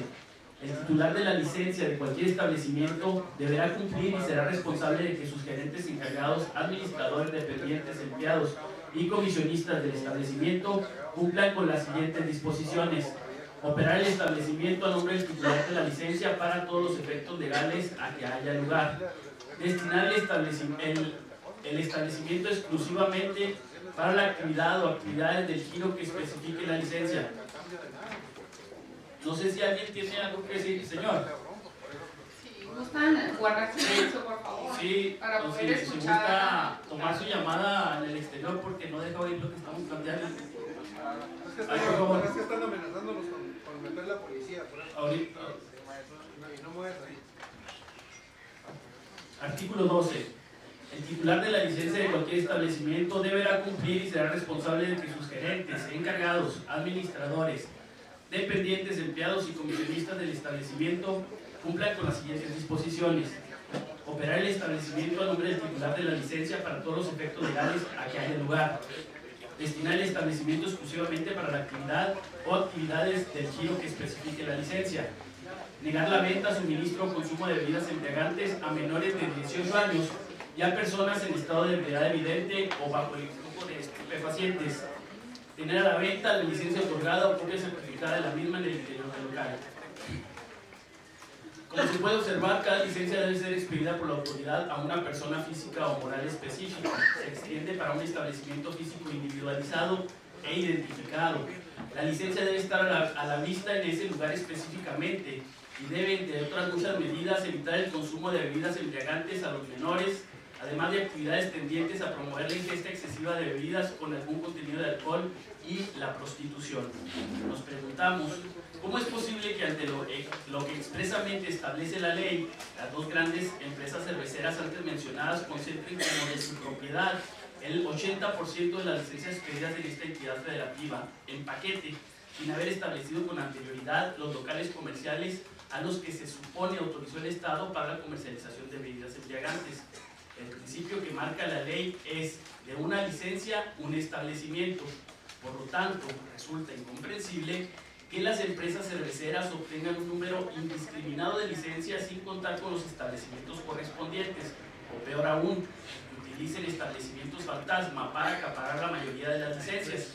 El titular de la licencia de cualquier establecimiento deberá cumplir y será responsable de que sus gerentes encargados, administradores, dependientes, empleados y comisionistas del establecimiento cumplan con las siguientes disposiciones. Operar el establecimiento a nombre del titular de la licencia para todos los efectos legales a que haya lugar. Destinar el establecimiento exclusivamente para la actividad o actividades del giro que especifique la licencia. No sé si alguien tiene algo que decir, señor. Si gustan guardar silencio, por favor, Sí, para o poder si escuchar. gusta tomar su llamada en el exterior porque no deja oír lo que estamos planteando. Es que están amenazándonos con meter la policía. Por eso. Ahorita. Y no me voy a reír. Artículo 12. El titular de la licencia de cualquier establecimiento deberá cumplir y será responsable de que sus gerentes, encargados, administradores, dependientes, empleados y comisionistas del establecimiento cumplan con las siguientes disposiciones. Operar el establecimiento a nombre del titular de la licencia para todos los efectos legales a que haya lugar. Destinar el establecimiento exclusivamente para la actividad o actividades del giro que especifique la licencia. Negar la venta, suministro o consumo de bebidas embriagantes a menores de 18 años y a personas en estado de ebriedad evidente o bajo el influjo de estupefacientes. Tener a la venta la licencia otorgada o copia certificada de la misma en el interior del local. Como se puede observar, cada licencia debe ser expedida por la autoridad a una persona física o moral específica. Se extiende para un establecimiento físico individualizado e identificado. La licencia debe estar a la vista en ese lugar específicamente y debe, entre otras muchas medidas, evitar el consumo de bebidas embriagantes a los menores, además de actividades tendientes a promover la ingesta excesiva de bebidas con algún contenido de alcohol y la prostitución. Nos preguntamos, ¿cómo es posible que ante lo que expresamente establece la ley, las dos grandes empresas cerveceras antes mencionadas concentren como de su propiedad el 80% de las licencias expedidas en esta entidad federativa en paquete, sin haber establecido con anterioridad los locales comerciales a los que se supone autorizó el Estado para la comercialización de bebidas embriagantes? El principio que marca la ley es de una licencia, un establecimiento. Por lo tanto, resulta incomprensible que las empresas cerveceras obtengan un número indiscriminado de licencias sin contar con los establecimientos correspondientes, o peor aún, utilicen establecimientos fantasma para acaparar la mayoría de las licencias.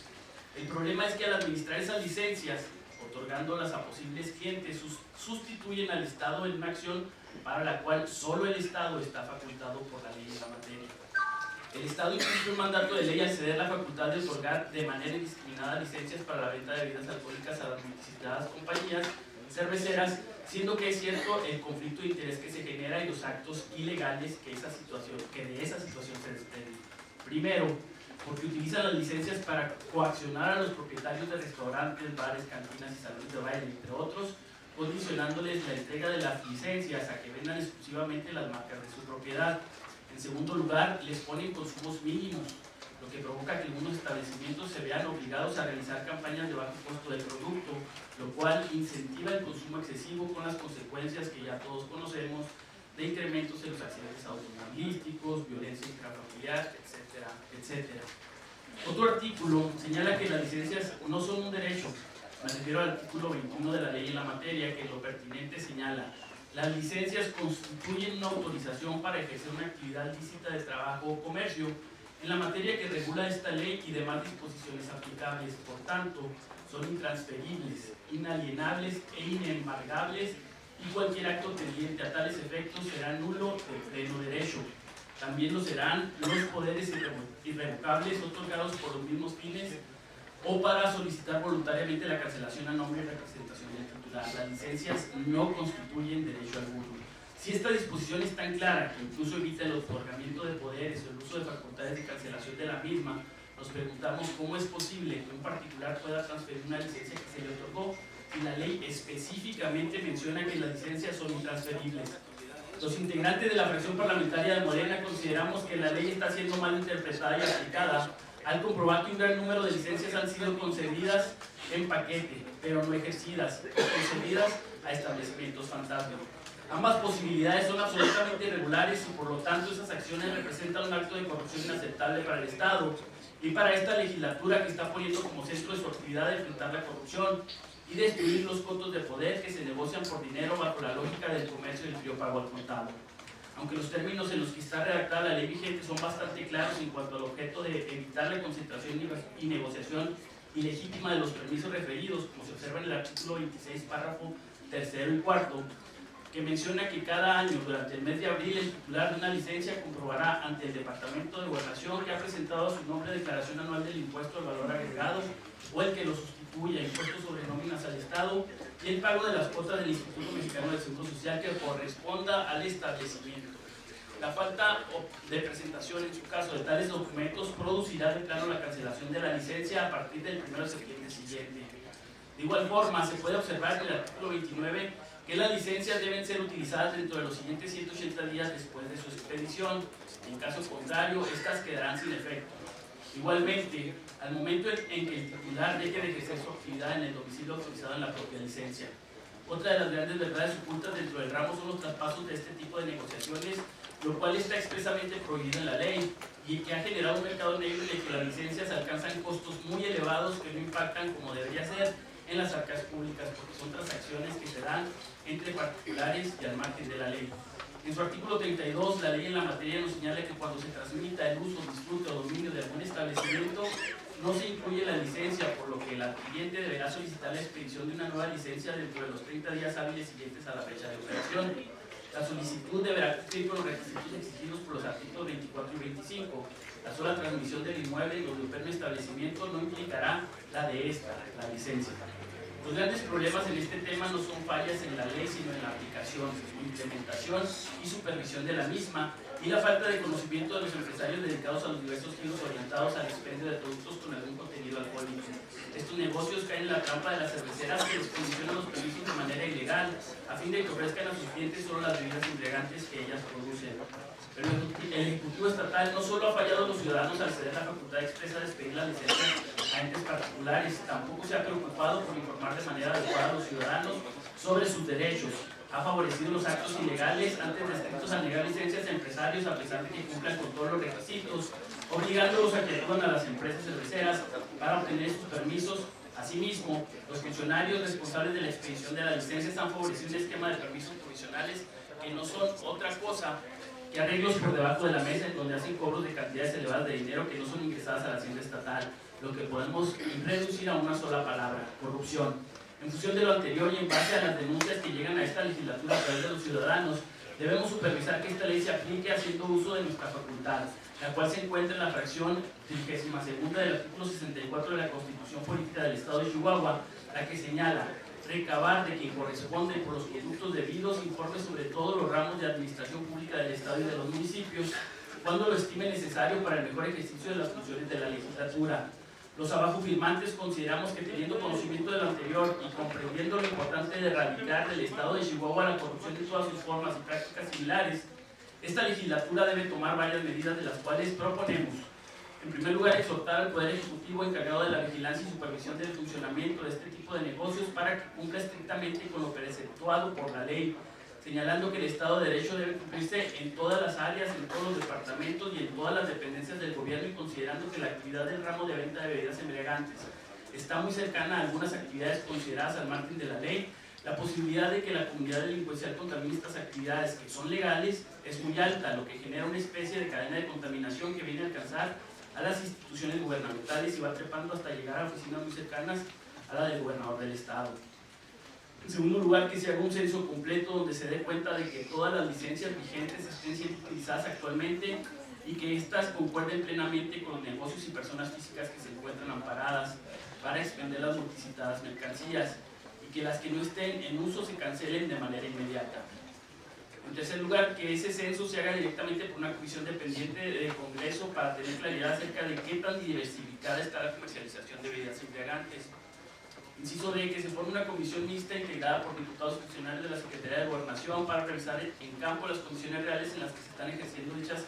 El problema es que al administrar esas licencias, otorgándolas a posibles clientes, sustituyen al Estado en una acción para la cual solo el Estado está facultado por la ley en la materia. El Estado incumple un mandato de ley al ceder la facultad de otorgar de manera indiscriminada licencias para la venta de bebidas alcohólicas a las multicitadas compañías cerveceras, siendo que es cierto el conflicto de interés que se genera y los actos ilegales que de esa situación se desprenden. Primero, porque utilizan las licencias para coaccionar a los propietarios de restaurantes, bares, cantinas y salones de baile, entre otros, condicionándoles la entrega de las licencias a que vendan exclusivamente las marcas de su propiedad. En segundo lugar, les ponen consumos mínimos, lo que provoca que algunos establecimientos se vean obligados a realizar campañas de bajo costo del producto, lo cual incentiva el consumo excesivo con las consecuencias que ya todos conocemos de incrementos en los accidentes automovilísticos, violencia intrafamiliar, etcétera, etcétera. Otro artículo señala que las licencias no son un derecho. Me refiero al artículo 21 de la ley en la materia, que lo pertinente señala: las licencias constituyen una autorización para ejercer una actividad lícita de trabajo o comercio en la materia que regula esta ley y demás disposiciones aplicables. Por tanto, son intransferibles, inalienables e inembargables, y cualquier acto tendiente a tales efectos será nulo de pleno derecho. También lo serán los poderes irrevocables otorgados por los mismos fines o para solicitar voluntariamente la cancelación a nombre y representación del titular. Las licencias no constituyen derecho alguno. Si esta disposición es tan clara que incluso evita el otorgamiento de poderes o el uso de facultades de cancelación de la misma, nos preguntamos cómo es posible que un particular pueda transferir una licencia que se le otorgó si la ley específicamente menciona que las licencias son intransferibles. Los integrantes de la fracción parlamentaria de Morena consideramos que la ley está siendo mal interpretada y aplicada al comprobar que un gran número de licencias han sido concedidas en paquete, pero no ejercidas, o concedidas a establecimientos fantasma. Ambas posibilidades son absolutamente irregulares y por lo tanto esas acciones representan un acto de corrupción inaceptable para el Estado y para esta legislatura, que está poniendo como centro de su actividad de enfrentar la corrupción y destruir los cotos de poder que se negocian por dinero bajo la lógica del comercio del frío pago al contado. Aunque los términos en los que está redactada la ley vigente son bastante claros en cuanto al objeto de evitar la concentración y negociación ilegítima de los permisos referidos, como se observa en el artículo 26, párrafo 3º y 4º, que menciona que cada año, durante el mes de abril, el titular de una licencia comprobará ante el Departamento de Gobernación que ha presentado a su nombre declaración anual del impuesto al valor agregado o el que lo sustituya, impuestos sobre nóminas al Estado y el pago de las cuotas del Instituto Mexicano del Seguro Social que corresponda al establecimiento. La falta de presentación, en su caso, de tales documentos producirá de plano la cancelación de la licencia a partir del 1 de septiembre siguiente. De igual forma, se puede observar en el artículo 29 que las licencias deben ser utilizadas dentro de los siguientes 180 días después de su expedición. En caso contrario, estas quedarán sin efecto. Igualmente, al momento en que el titular deje de ejercer su actividad en el domicilio autorizado en la propia licencia. Otra de las grandes verdades ocultas dentro del ramo son los traspasos de este tipo de negociaciones, lo cual está expresamente prohibido en la ley y que ha generado un mercado negro en el que las licencias alcanzan costos muy elevados que no impactan como debería ser en las arcas públicas, porque son transacciones que se dan entre particulares y al margen de la ley. En su artículo 32, la ley en la materia nos señala que cuando se transmita el uso, disfrute o dominio de algún establecimiento, no se incluye la licencia, por lo que el adquiriente deberá solicitar la expedición de una nueva licencia dentro de los 30 días hábiles siguientes a la fecha de operación. La solicitud deberá cumplir con los requisitos exigidos por los artículos 24 y 25. La sola transmisión del inmueble donde opera un establecimiento no implicará la de esta, la licencia. Los grandes problemas en este tema no son fallas en la ley, sino en la aplicación, su implementación y supervisión de la misma, y la falta de conocimiento de los empresarios dedicados a los diversos giros orientados al expendio de productos con algún contenido alcohólico. Estos negocios caen en la trampa de las cerveceras que descondicionan los permisos de manera ilegal, a fin de que ofrezcan a sus clientes solo las bebidas embriagantes que ellas producen. Pero el Ejecutivo Estatal no solo ha fallado a los ciudadanos al ceder la facultad expresa de expedir las licencias a entes particulares, tampoco se ha preocupado por informar de manera adecuada a los ciudadanos sobre sus derechos. Ha favorecido los actos ilegales antes restrictos a negar licencias a empresarios a pesar de que cumplan con todos los requisitos, obligándolos a que acudan a las empresas cerveceras para obtener sus permisos. Asimismo, los funcionarios responsables de la expedición de las licencias han favorecido un esquema de permisos provisionales que no son otra cosa que arreglos por debajo de la mesa en donde hacen cobros de cantidades elevadas de dinero que no son ingresadas a la hacienda estatal, lo que podemos reducir a una sola palabra: corrupción. En función de lo anterior y en base a las denuncias que llegan a esta legislatura a través de los ciudadanos, debemos supervisar que esta ley se aplique haciendo uso de nuestra facultad, la cual se encuentra en la fracción 32ª del artículo 64 de la Constitución Política del Estado de Chihuahua, la que señala: recabar de quien corresponde por los conductos debidos informes sobre todos los ramos de administración pública del Estado y de los municipios, cuando lo estime necesario para el mejor ejercicio de las funciones de la legislatura. Los abajo firmantes consideramos que, teniendo conocimiento de lo anterior y comprendiendo lo importante de erradicar del Estado de Chihuahua la corrupción en todas sus formas y prácticas similares, esta legislatura debe tomar varias medidas, de las cuales proponemos: en primer lugar, exhortar al Poder Ejecutivo encargado de la vigilancia y supervisión del funcionamiento de este tipo de negocios para que cumpla estrictamente con lo preceptuado por la ley, señalando que el Estado de Derecho debe cumplirse en todas las áreas, en todos los departamentos y en todas las dependencias del gobierno, y considerando que la actividad del ramo de venta de bebidas embriagantes está muy cercana a algunas actividades consideradas al margen de la ley, la posibilidad de que la comunidad delincuencial contamine estas actividades que son legales es muy alta, lo que genera una especie de cadena de contaminación que viene a alcanzar a las instituciones gubernamentales y va trepando hasta llegar a oficinas muy cercanas a la del gobernador del estado. En segundo lugar, que se haga un censo completo donde se dé cuenta de que todas las licencias vigentes estén siendo utilizadas actualmente y que éstas concuerden plenamente con los negocios y personas físicas que se encuentran amparadas para expender las multicitadas mercancías, y que las que no estén en uso se cancelen de manera inmediata. En tercer lugar, que ese censo se haga directamente por una comisión dependiente del Congreso para tener claridad acerca de qué tan diversificada está la comercialización de bebidas embriagantes. Inciso D, que se forme una comisión mixta integrada por diputados funcionarios de la Secretaría de Gobernación para revisar en campo las condiciones reales en las que se están ejerciendo dichas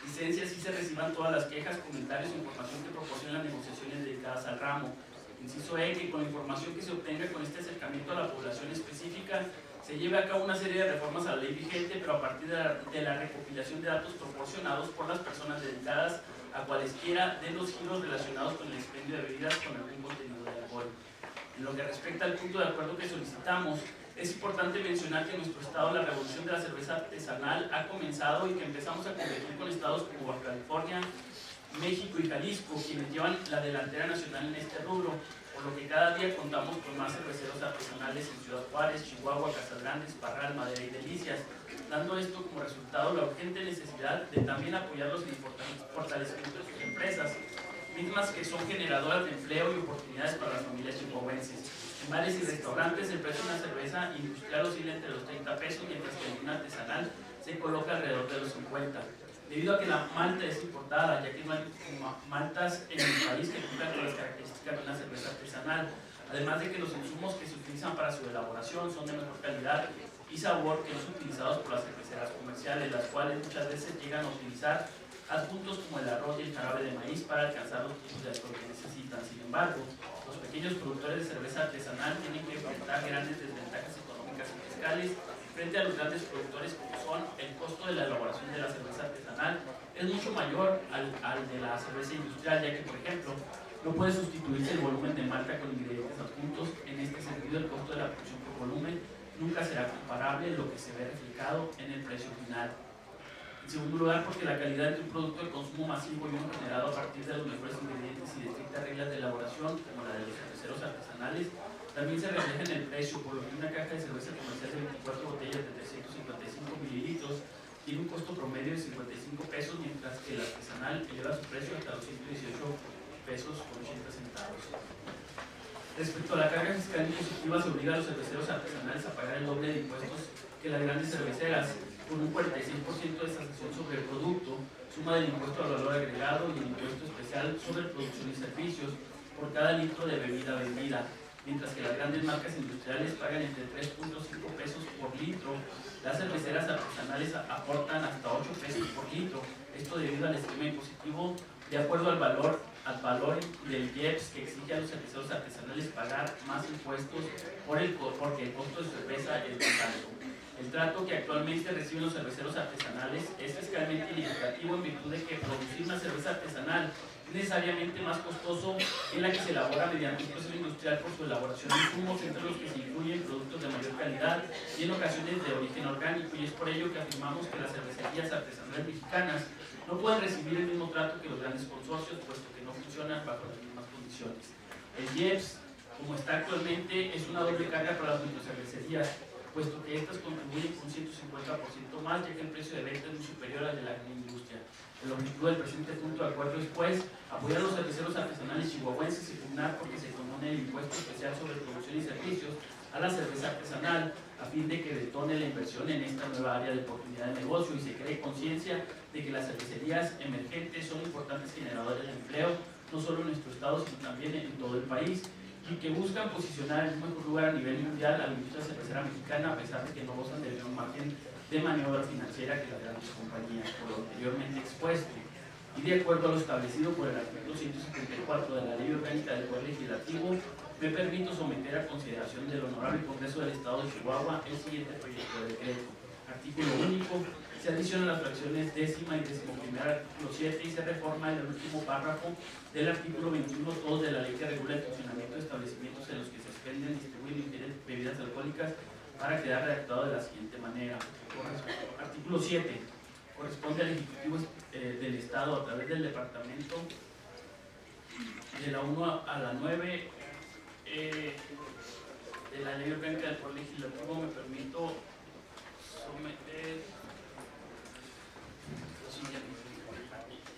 licencias y se reciban todas las quejas, comentarios e información que proporcionen las negociaciones dedicadas al ramo. Inciso E, que con la información que se obtenga con este acercamiento a la población específica se lleve a cabo una serie de reformas a la ley vigente, pero a partir de la recopilación de datos proporcionados por las personas dedicadas a cualesquiera de los giros relacionados con el expendio de bebidas con algún contenido de alcohol. En lo que respecta al punto de acuerdo que solicitamos, es importante mencionar que en nuestro estado la revolución de la cerveza artesanal ha comenzado y que empezamos a competir con estados como Baja California México y Jalisco, quienes llevan la delantera nacional en este rubro, por lo que cada día contamos con más cerveceros artesanales en Ciudad Juárez, Chihuahua, Casas Grandes, Parral, Madera y Delicias, dando esto como resultado la urgente necesidad de también apoyarlos en el fortalecimiento de sus empresas, mismas que son generadoras de empleo y oportunidades para las familias chihuahuenses. En bares y restaurantes el precio de una cerveza industrial oscila entre los 30 pesos, mientras que en una artesanal se coloca alrededor de los 50. Debido a que la malta es importada, ya que no hay maltas en el país que cumplan con las características de una cerveza artesanal, además de que los insumos que se utilizan para su elaboración son de mejor calidad y sabor que los utilizados por las cerveceras comerciales, las cuales muchas veces llegan a utilizar adjuntos como el arroz y el jarabe de maíz para alcanzar los tipos de alcohol que necesitan. Sin embargo, los pequeños productores de cerveza artesanal tienen que enfrentar grandes desventajas económicas y fiscales frente a los grandes productores, como son el costo de la elaboración de la cerveza artesanal es mucho mayor al de la cerveza industrial, ya que, por ejemplo, no puede sustituirse el volumen de malta con ingredientes adjuntos. En este sentido, el costo de la producción por volumen nunca será comparable, lo que se ve reflejado en el precio final. En segundo lugar, porque la calidad de un producto de consumo masivo y uno generado a partir de los mejores ingredientes y de estrictas reglas de elaboración, como la de los cerveceros artesanales, también se refleja en el precio, por lo que una caja de cerveza comercial de 24 botellas de 355 mililitros tiene un costo promedio de 55 pesos, mientras que el artesanal eleva su precio hasta los 118 pesos con 80 centavos. Respecto a la carga fiscal impositiva, se obliga a los cerveceros artesanales a pagar el doble de impuestos que las grandes cerveceras, con un 46% de tasación sobre el producto, suma del impuesto al valor agregado y el impuesto especial sobre producción y servicios por cada litro de bebida vendida, mientras que las grandes marcas industriales pagan entre 3.5 pesos por litro. Las cerveceras artesanales aportan hasta 8 pesos por litro, esto debido al esquema impositivo de acuerdo al valor del IEPS, que exige a los cerveceros artesanales pagar más impuestos porque el costo de cerveza es más alto. El trato que actualmente reciben los cerveceros artesanales es fiscalmente inequitativo en virtud de que producir una cerveza artesanal es necesariamente más costoso que la que se elabora mediante un proceso industrial por su elaboración de insumos, entre los que se incluyen productos de mayor calidad y en ocasiones de origen orgánico, y es por ello que afirmamos que las cervecerías artesanales mexicanas no pueden recibir el mismo trato que los grandes consorcios, puesto que no funcionan bajo las mismas condiciones. El IEPS, como está actualmente, es una doble carga para las microcervecerías, puesto que estas contribuyen con un 150% más, ya que el precio de venta es muy superior al de la gran industria. El objetivo del presente punto de acuerdo es, pues, apoyar a los cerveceros artesanales chihuahuenses y pugnar porque se condone el impuesto especial sobre producción y servicios a la cerveza artesanal, a fin de que detone la inversión en esta nueva área de oportunidad de negocio y se cree conciencia de que las cervecerías emergentes son importantes generadores de empleo, no solo en nuestro estado, sino también en todo el país, y que buscan posicionar en un mejor lugar a nivel mundial a la industria cervecera mexicana, a pesar de que no gozan del mismo margen de maniobra financiera que las grandes compañías, por lo anteriormente expuesto. Y de acuerdo a lo establecido por el artículo 174 de la Ley Orgánica del Poder Legislativo, me permito someter a consideración del Honorable Congreso del Estado de Chihuahua el siguiente proyecto de decreto. Artículo único. Se adicionan las fracciones décima y decimoprimera al artículo 7 y se reforma el último párrafo del artículo 21.2 de la ley que regula el funcionamiento de establecimientos en los que se expenden, distribuyen y ingieren bebidas alcohólicas, para quedar redactado de la siguiente manera. Artículo 7. Corresponde al Ejecutivo del Estado, a través del Departamento, de la 1 a la 9 de la Ley Orgánica del Poder Legislativo, me permito someter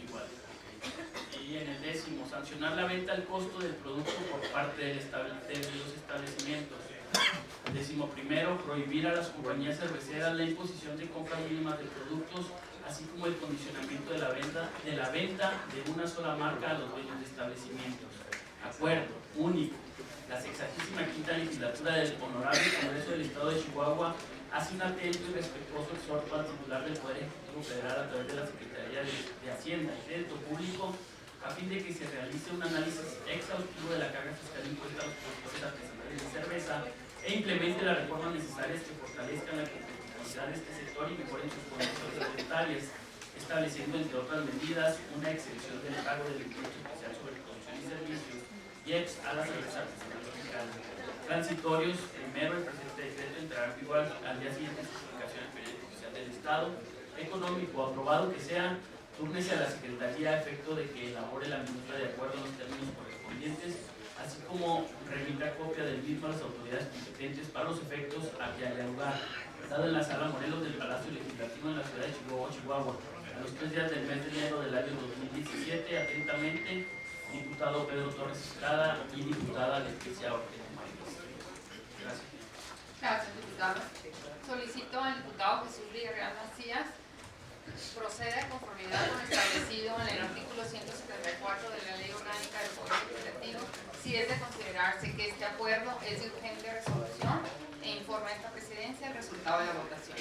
igual. Y en el 10º, sancionar la venta al costo del producto por parte de los establecimientos. 11º, prohibir a las compañías cerveceras la imposición de compras mínimas de productos, así como el condicionamiento de la venta de una sola marca a los dueños de establecimientos. Acuerdo único. La 65ª legislatura del Honorable Congreso del Estado de Chihuahua hace un atento y respetuoso exhorto al titular del Poder Ejecutivo Federal a través de la Secretaría de Hacienda y Crédito Público, a fin de que se realice un análisis exhaustivo de la carga fiscal impuesta a los productores artesanales de cerveza e implemente las reformas necesarias que fortalezcan la competitividad de este sector y mejoren sus condiciones tributarias, estableciendo, entre otras medidas, una exención del pago del impuesto especial sobre producción y servicios IEPS a las cervezas artesanales mexicanas. Transitorios. Primero, el presente decreto entrará en vigor al día siguiente de su publicación en el Periódico Oficial del Estado. Económico. Aprobado que sea túrnese a la Secretaría a efecto de que elabore la minuta de acuerdo a los términos correspondientes, así como remita copia del mismo a las autoridades competentes para los efectos a que haya lugar, dado en la Sala Morelos del Palacio Legislativo en la ciudad de Chihuahua, Chihuahua, a los 3 días del mes de enero del año 2017. Atentamente, diputado Pedro Torres Estrada y diputada Leticia Ortega. Gracias. Gracias, diputado. Solicito al diputado Jesús Villarreal Macías procede de conformidad con lo establecido en el artículo 174 de la Ley Orgánica del Poder Legislativo, si es de considerarse que este acuerdo es de urgente resolución, e informa a esta presidencia el resultado de la votación.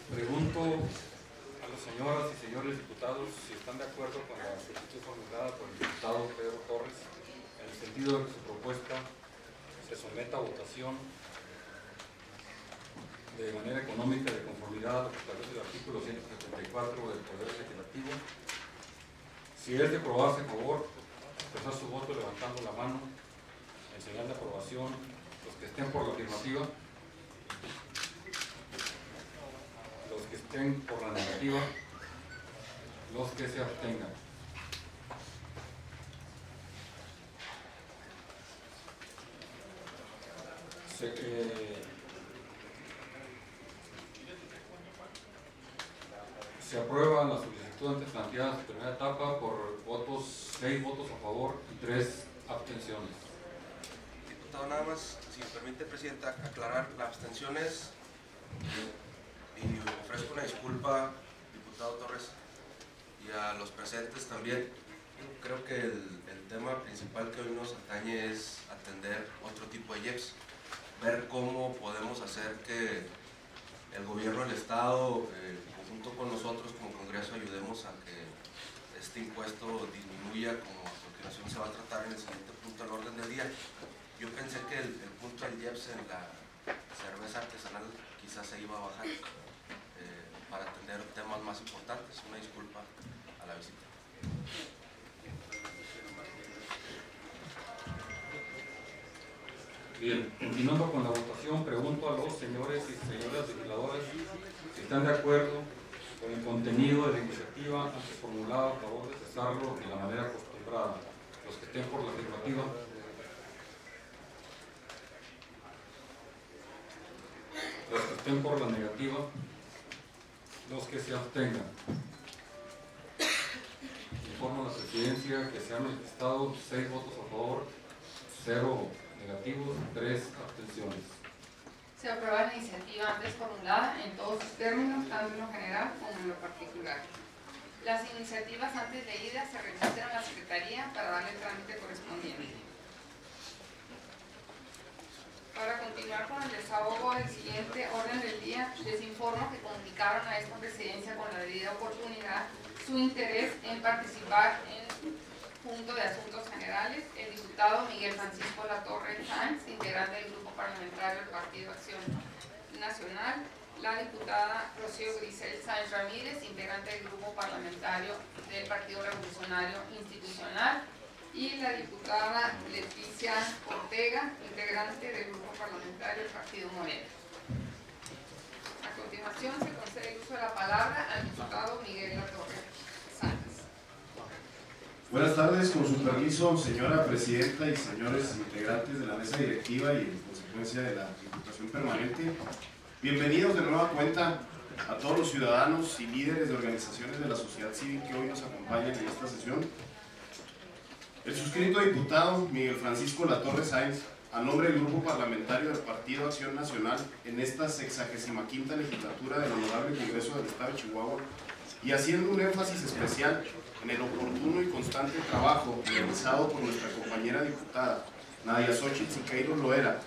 Pregunto a las señoras y señores diputados si están de acuerdo con la solicitud formulada por el diputado Pedro Torres, en el sentido de que su propuesta se someta a votación de manera económica de conformidad a lo que establece el artículo 174 del Poder Legislativo. Si es de aprobarse, a favor, expresar su voto levantando la mano en señal de aprobación. Los que estén por la afirmativa, los que estén por la negativa, los que se abstengan. Se aprueba la solicitud antes planteada en su primera etapa por 6 votos a favor y 3 abstenciones. Diputado, nada más, si me permite, Presidenta, aclarar las abstenciones y ofrezco una disculpa, diputado Torres, y a los presentes también. Creo que el tema principal que hoy nos atañe es atender otro tipo de IEPS, ver cómo podemos hacer que el gobierno del Estado, junto con nosotros como Congreso, ayudemos a que este impuesto disminuya, como a continuación se va a tratar en el siguiente punto del orden del día. Yo pensé que el punto del IEPS en la cerveza artesanal quizás se iba a bajar para atender temas más importantes. Una disculpa a la visita. Bien, continuando con la votación, pregunto a los señores y señoras legisladores si están de acuerdo con el contenido de la iniciativa antes formulada a favor de cesarlo de la manera acostumbrada. Los que estén por la afirmativa, los que estén por la negativa, los que se abstengan. Informo a la presidencia que se han manifestado 6 votos a favor, 0 negativos, 3 abstenciones. Se aprueba la iniciativa antes formulada en todos sus términos, tanto en lo general como en lo particular. Las iniciativas antes leídas se remiten a la Secretaría para darle el trámite correspondiente. Para continuar con el desahogo del siguiente orden del día, les informo que comunicaron a esta presidencia con la debida oportunidad su interés en participar en punto de asuntos generales el diputado Miguel Francisco Latorre Sáenz, integrante del Grupo Parlamentario del Partido Acción Nacional, la diputada Rocío Grisel Sáenz Ramírez, integrante del Grupo Parlamentario del Partido Revolucionario Institucional, y la diputada Leticia Ortega, integrante del Grupo Parlamentario del Partido Morena. A continuación se concede el uso de la palabra al diputado Miguel Latorre Sáenz. Buenas tardes, con su permiso, señora presidenta y señores integrantes de la mesa directiva y en consecuencia de la Diputación Permanente. Bienvenidos de nueva cuenta a todos los ciudadanos y líderes de organizaciones de la sociedad civil que hoy nos acompañan en esta sesión. El suscrito diputado Miguel Francisco Latorre Sáenz, a nombre del Grupo Parlamentario del Partido Acción Nacional, en esta 65ª legislatura del Honorable Congreso del Estado de Chihuahua, y haciendo un énfasis especial en el oportuno y constante trabajo realizado por nuestra compañera diputada Nadia Xochitl Siqueiros Loera,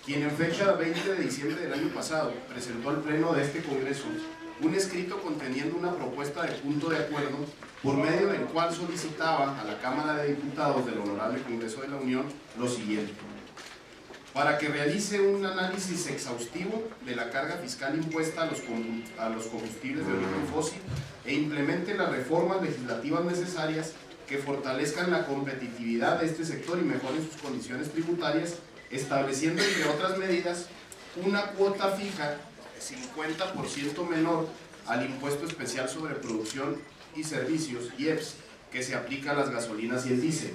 quien en fecha 20 de diciembre del año pasado presentó al Pleno de este Congreso un escrito conteniendo una propuesta de punto de acuerdo por medio del cual solicitaba a la Cámara de Diputados del Honorable Congreso de la Unión lo siguiente: para que realice un análisis exhaustivo de la carga fiscal impuesta a los combustibles de origen fósil e implemente las reformas legislativas necesarias que fortalezcan la competitividad de este sector y mejoren sus condiciones tributarias, estableciendo, entre otras medidas, una cuota fija de 50% menor al impuesto especial sobre producción y servicios, IEPS, que se aplica a las gasolinas y el diésel.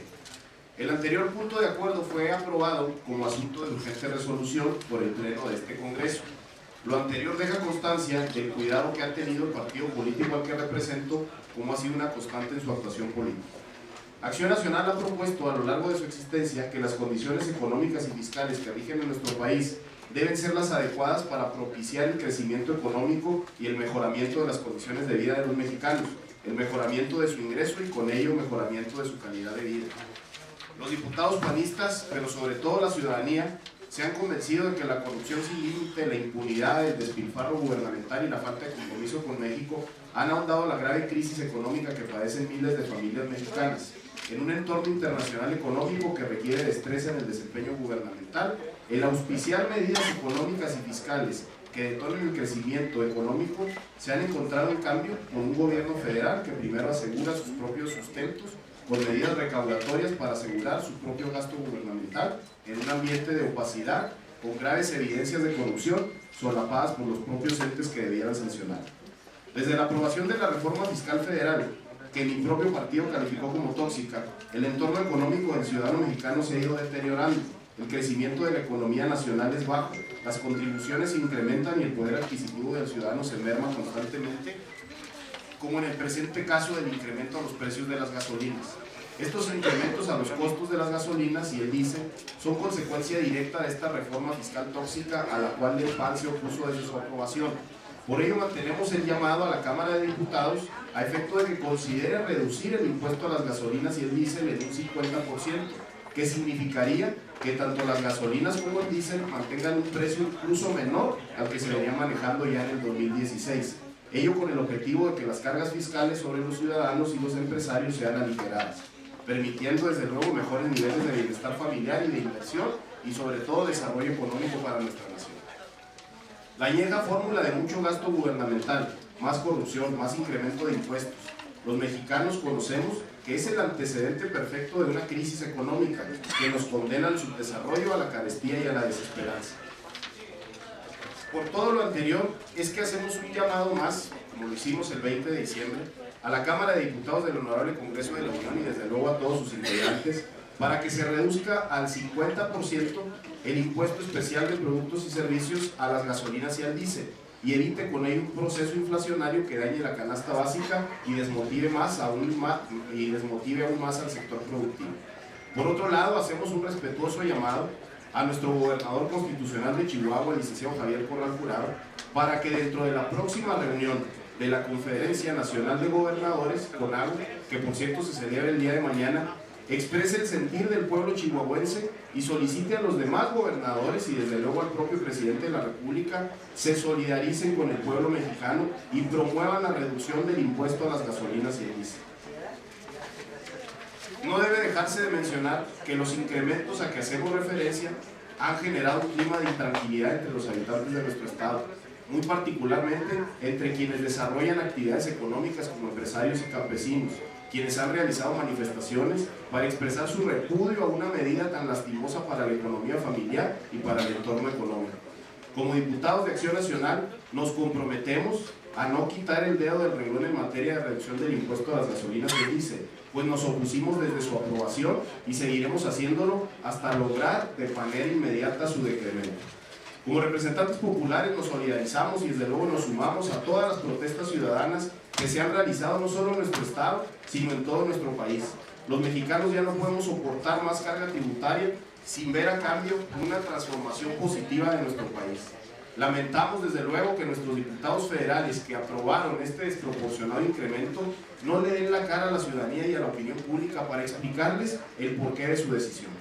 El anterior punto de acuerdo fue aprobado como asunto de urgente resolución por el Pleno de este Congreso. Lo anterior deja constancia del cuidado que ha tenido el partido político al que represento, como ha sido una constante en su actuación política. Acción Nacional ha propuesto a lo largo de su existencia que las condiciones económicas y fiscales que rigen en nuestro país deben ser las adecuadas para propiciar el crecimiento económico y el mejoramiento de las condiciones de vida de los mexicanos, el mejoramiento de su ingreso y con ello mejoramiento de su calidad de vida. Los diputados panistas, pero sobre todo la ciudadanía, se han convencido de que la corrupción sin límite, la impunidad, el despilfarro gubernamental y la falta de compromiso con México han ahondado la grave crisis económica que padecen miles de familias mexicanas. En un entorno internacional económico que requiere destreza en el desempeño gubernamental, el auspiciar medidas económicas y fiscales que detonen el crecimiento económico, se han encontrado en cambio con un gobierno federal que primero asegura sus propios sustentos con medidas recaudatorias para asegurar su propio gasto gubernamental en un ambiente de opacidad, con graves evidencias de corrupción solapadas por los propios entes que debieran sancionar. Desde la aprobación de la reforma fiscal federal, que mi propio partido calificó como tóxica, el entorno económico del ciudadano mexicano se ha ido deteriorando, el crecimiento de la economía nacional es bajo, las contribuciones se incrementan y el poder adquisitivo del ciudadano se merma constantemente, como en el presente caso del incremento a los precios de las gasolinas. Estos incrementos a los costos de las gasolinas y el diésel son consecuencia directa de esta reforma fiscal tóxica a la cual el PAN se opuso desde su aprobación. Por ello mantenemos el llamado a la Cámara de Diputados a efecto de que considere reducir el impuesto a las gasolinas y el diésel en un 50%, que significaría que tanto las gasolinas como el diésel mantengan un precio incluso menor al que se venía manejando ya en el 2016. Ello con el objetivo de que las cargas fiscales sobre los ciudadanos y los empresarios sean aligeradas, permitiendo desde luego mejores niveles de bienestar familiar y de inversión y sobre todo desarrollo económico para nuestra nación. La añeja fórmula de mucho gasto gubernamental, más corrupción, más incremento de impuestos. Los mexicanos conocemos que es el antecedente perfecto de una crisis económica que nos condena al subdesarrollo, a la carestía y a la desesperanza. Por todo lo anterior, es que hacemos un llamado más, como lo hicimos el 20 de diciembre, a la Cámara de Diputados del Honorable Congreso de la Unión y desde luego a todos sus integrantes, para que se reduzca al 50% el impuesto especial de productos y servicios a las gasolinas y al diésel, y evite con ello un proceso inflacionario que dañe la canasta básica y desmotive aún más al sector productivo. Por otro lado, hacemos un respetuoso llamado a nuestro gobernador constitucional de Chihuahua, el licenciado Javier Corral Jurado, para que dentro de la próxima reunión de la Conferencia Nacional de Gobernadores, CONAGO, que por cierto se celebra el día de mañana, exprese el sentir del pueblo chihuahuense y solicite a los demás gobernadores y desde luego al propio presidente de la República se solidaricen con el pueblo mexicano y promuevan la reducción del impuesto a las gasolinas y el diésel. No debe dejarse de mencionar que los incrementos a que hacemos referencia han generado un clima de intranquilidad entre los habitantes de nuestro estado, muy particularmente entre quienes desarrollan actividades económicas como empresarios y campesinos, quienes han realizado manifestaciones para expresar su repudio a una medida tan lastimosa para la economía familiar y para el entorno económico. Como diputados de Acción Nacional, nos comprometemos a no quitar el dedo del renglón en materia de reducción del impuesto a las gasolinas y el diésel, pues nos opusimos desde su aprobación y seguiremos haciéndolo hasta lograr de manera inmediata su decremento. Como representantes populares nos solidarizamos y desde luego nos sumamos a todas las protestas ciudadanas que se han realizado no solo en nuestro estado, sino en todo nuestro país. Los mexicanos ya no podemos soportar más carga tributaria sin ver a cambio una transformación positiva de nuestro país. Lamentamos desde luego que nuestros diputados federales que aprobaron este desproporcionado incremento no le den la cara a la ciudadanía y a la opinión pública para explicarles el porqué de su decisión.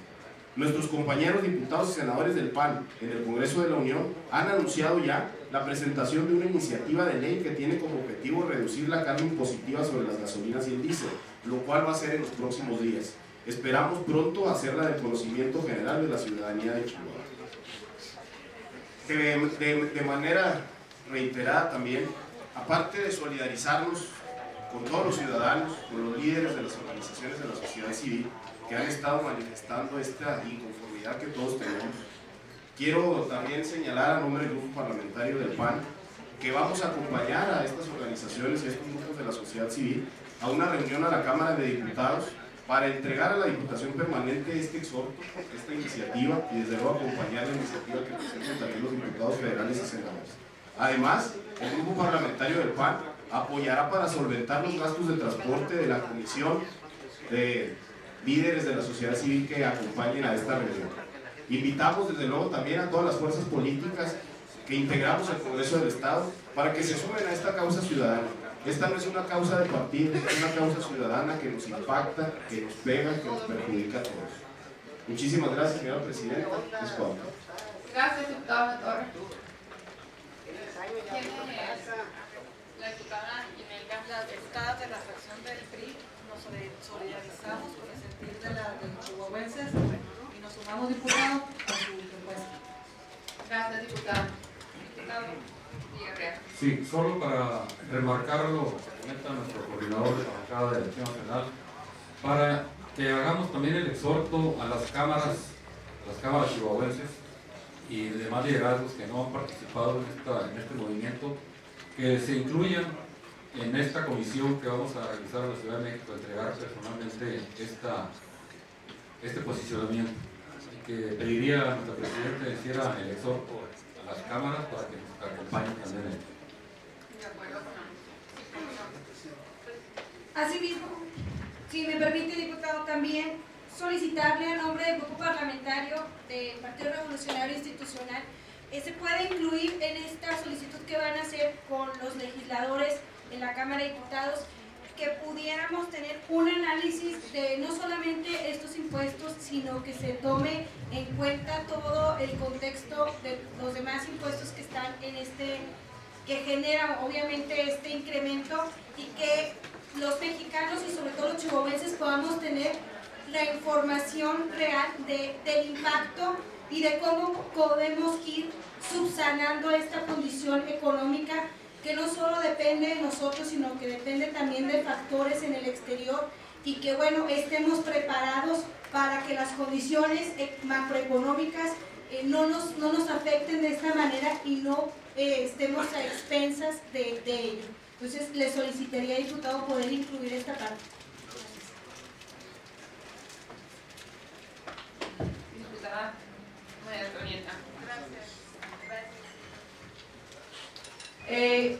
Nuestros compañeros diputados y senadores del PAN en el Congreso de la Unión han anunciado ya la presentación de una iniciativa de ley que tiene como objetivo reducir la carga impositiva sobre las gasolinas y el diésel, lo cual va a ser en los próximos días. Esperamos pronto hacerla del conocimiento general de la ciudadanía de Chihuahua. De manera reiterada también, aparte de solidarizarnos con todos los ciudadanos, con los líderes de las organizaciones de la sociedad civil que han estado manifestando esta inconformidad que todos tenemos, quiero también señalar a nombre del grupo parlamentario del PAN que vamos a acompañar a estas organizaciones y a estos grupos de la sociedad civil a una reunión a la Cámara de Diputados para entregar a la Diputación Permanente este exhorto, esta iniciativa, y desde luego acompañar la iniciativa que presentan también los diputados federales y senadores. Además, el grupo parlamentario del PAN apoyará para solventar los gastos de transporte de la comisión de líderes de la sociedad civil que acompañen a esta reunión. Invitamos desde luego también a todas las fuerzas políticas que integramos el Congreso del Estado para que se sumen a esta causa ciudadana. Esta no es una causa de partido, es una causa ciudadana que nos impacta, que nos pega, que nos perjudica a todos. Muchísimas gracias, señora Presidenta. Es cuanto. Gracias, diputado Torres. ¿Quién es? La diputada Imelda. Las diputadas de la fracción del PRI nos solidarizamos con el sentir de los chihuahuenses y nos sumamos, diputado, a su propuesta. Gracias, diputado. Diputado Villarreal. Sí, solo para remarcar lo que comenta nuestro coordinador de la bancada de Acción Nacional, para que hagamos también el exhorto a las cámaras chihuahuenses y demás liderazgos que no han participado en este movimiento, que se incluyan en esta comisión que vamos a realizar en la Ciudad de México, entregar personalmente este posicionamiento. Así que pediría a nuestra Presidenta que hiciera el exhorto a las cámaras para que nos acompañen también en esto. De acuerdo con la Asimismo, si me permite, diputado, también solicitarle a nombre del grupo parlamentario del Partido Revolucionario Institucional, se puede incluir en esta solicitud que van a hacer con los legisladores en la Cámara de Diputados, que pudiéramos tener un análisis de no solamente estos impuestos, sino que se tome en cuenta todo el contexto de los demás impuestos que están en que generan obviamente este incremento, y que los mexicanos y sobre todo los chihuahuenses podamos tener la información real del impacto y de cómo podemos ir subsanando esta condición económica que no solo depende de nosotros, sino que depende también de factores en el exterior, y que bueno, estemos preparados para que las condiciones macroeconómicas no nos afecten de esta manera y no estemos a expensas de ello. Entonces, le solicitaría, diputado, poder incluir esta parte. diputada María Antonieta.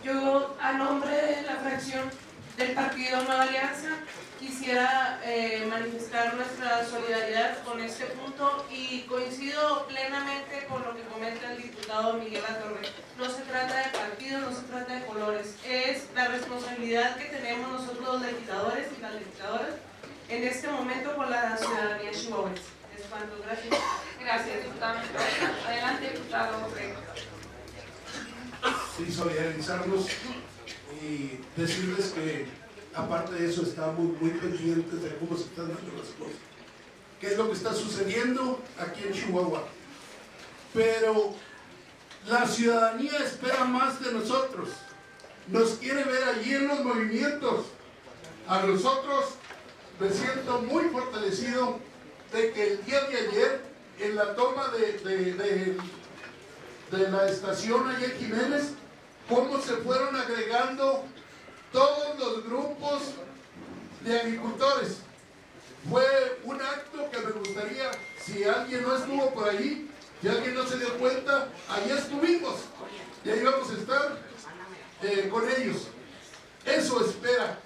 Yo, a nombre de la fracción del Partido Nueva Alianza, quisiera manifestar nuestra solidaridad con este punto, y coincido plenamente con lo que comenta el diputado Miguel Atorre. No se trata de partido, no se trata de colores, es la responsabilidad que tenemos nosotros los legisladores y las legisladoras en este momento con la ciudadanía chihuahuense. Es cuanto. Gracias. Gracias, diputado. Adelante, diputado Orrego. Sí, solidarizarnos y decirles que aparte de eso estamos muy pendientes de cómo se están dando las cosas, qué es lo que está sucediendo aquí en Chihuahua. Pero la ciudadanía espera más de nosotros, nos quiere ver allí en los movimientos. A nosotros me siento muy fortalecido de que el día de ayer, en la toma de la estación allá en Jiménez, cómo se fueron agregando todos los grupos de agricultores. Fue un acto que me gustaría, si alguien no estuvo por ahí, si alguien no se dio cuenta, ahí estuvimos y ahí vamos a estar con ellos. Eso espera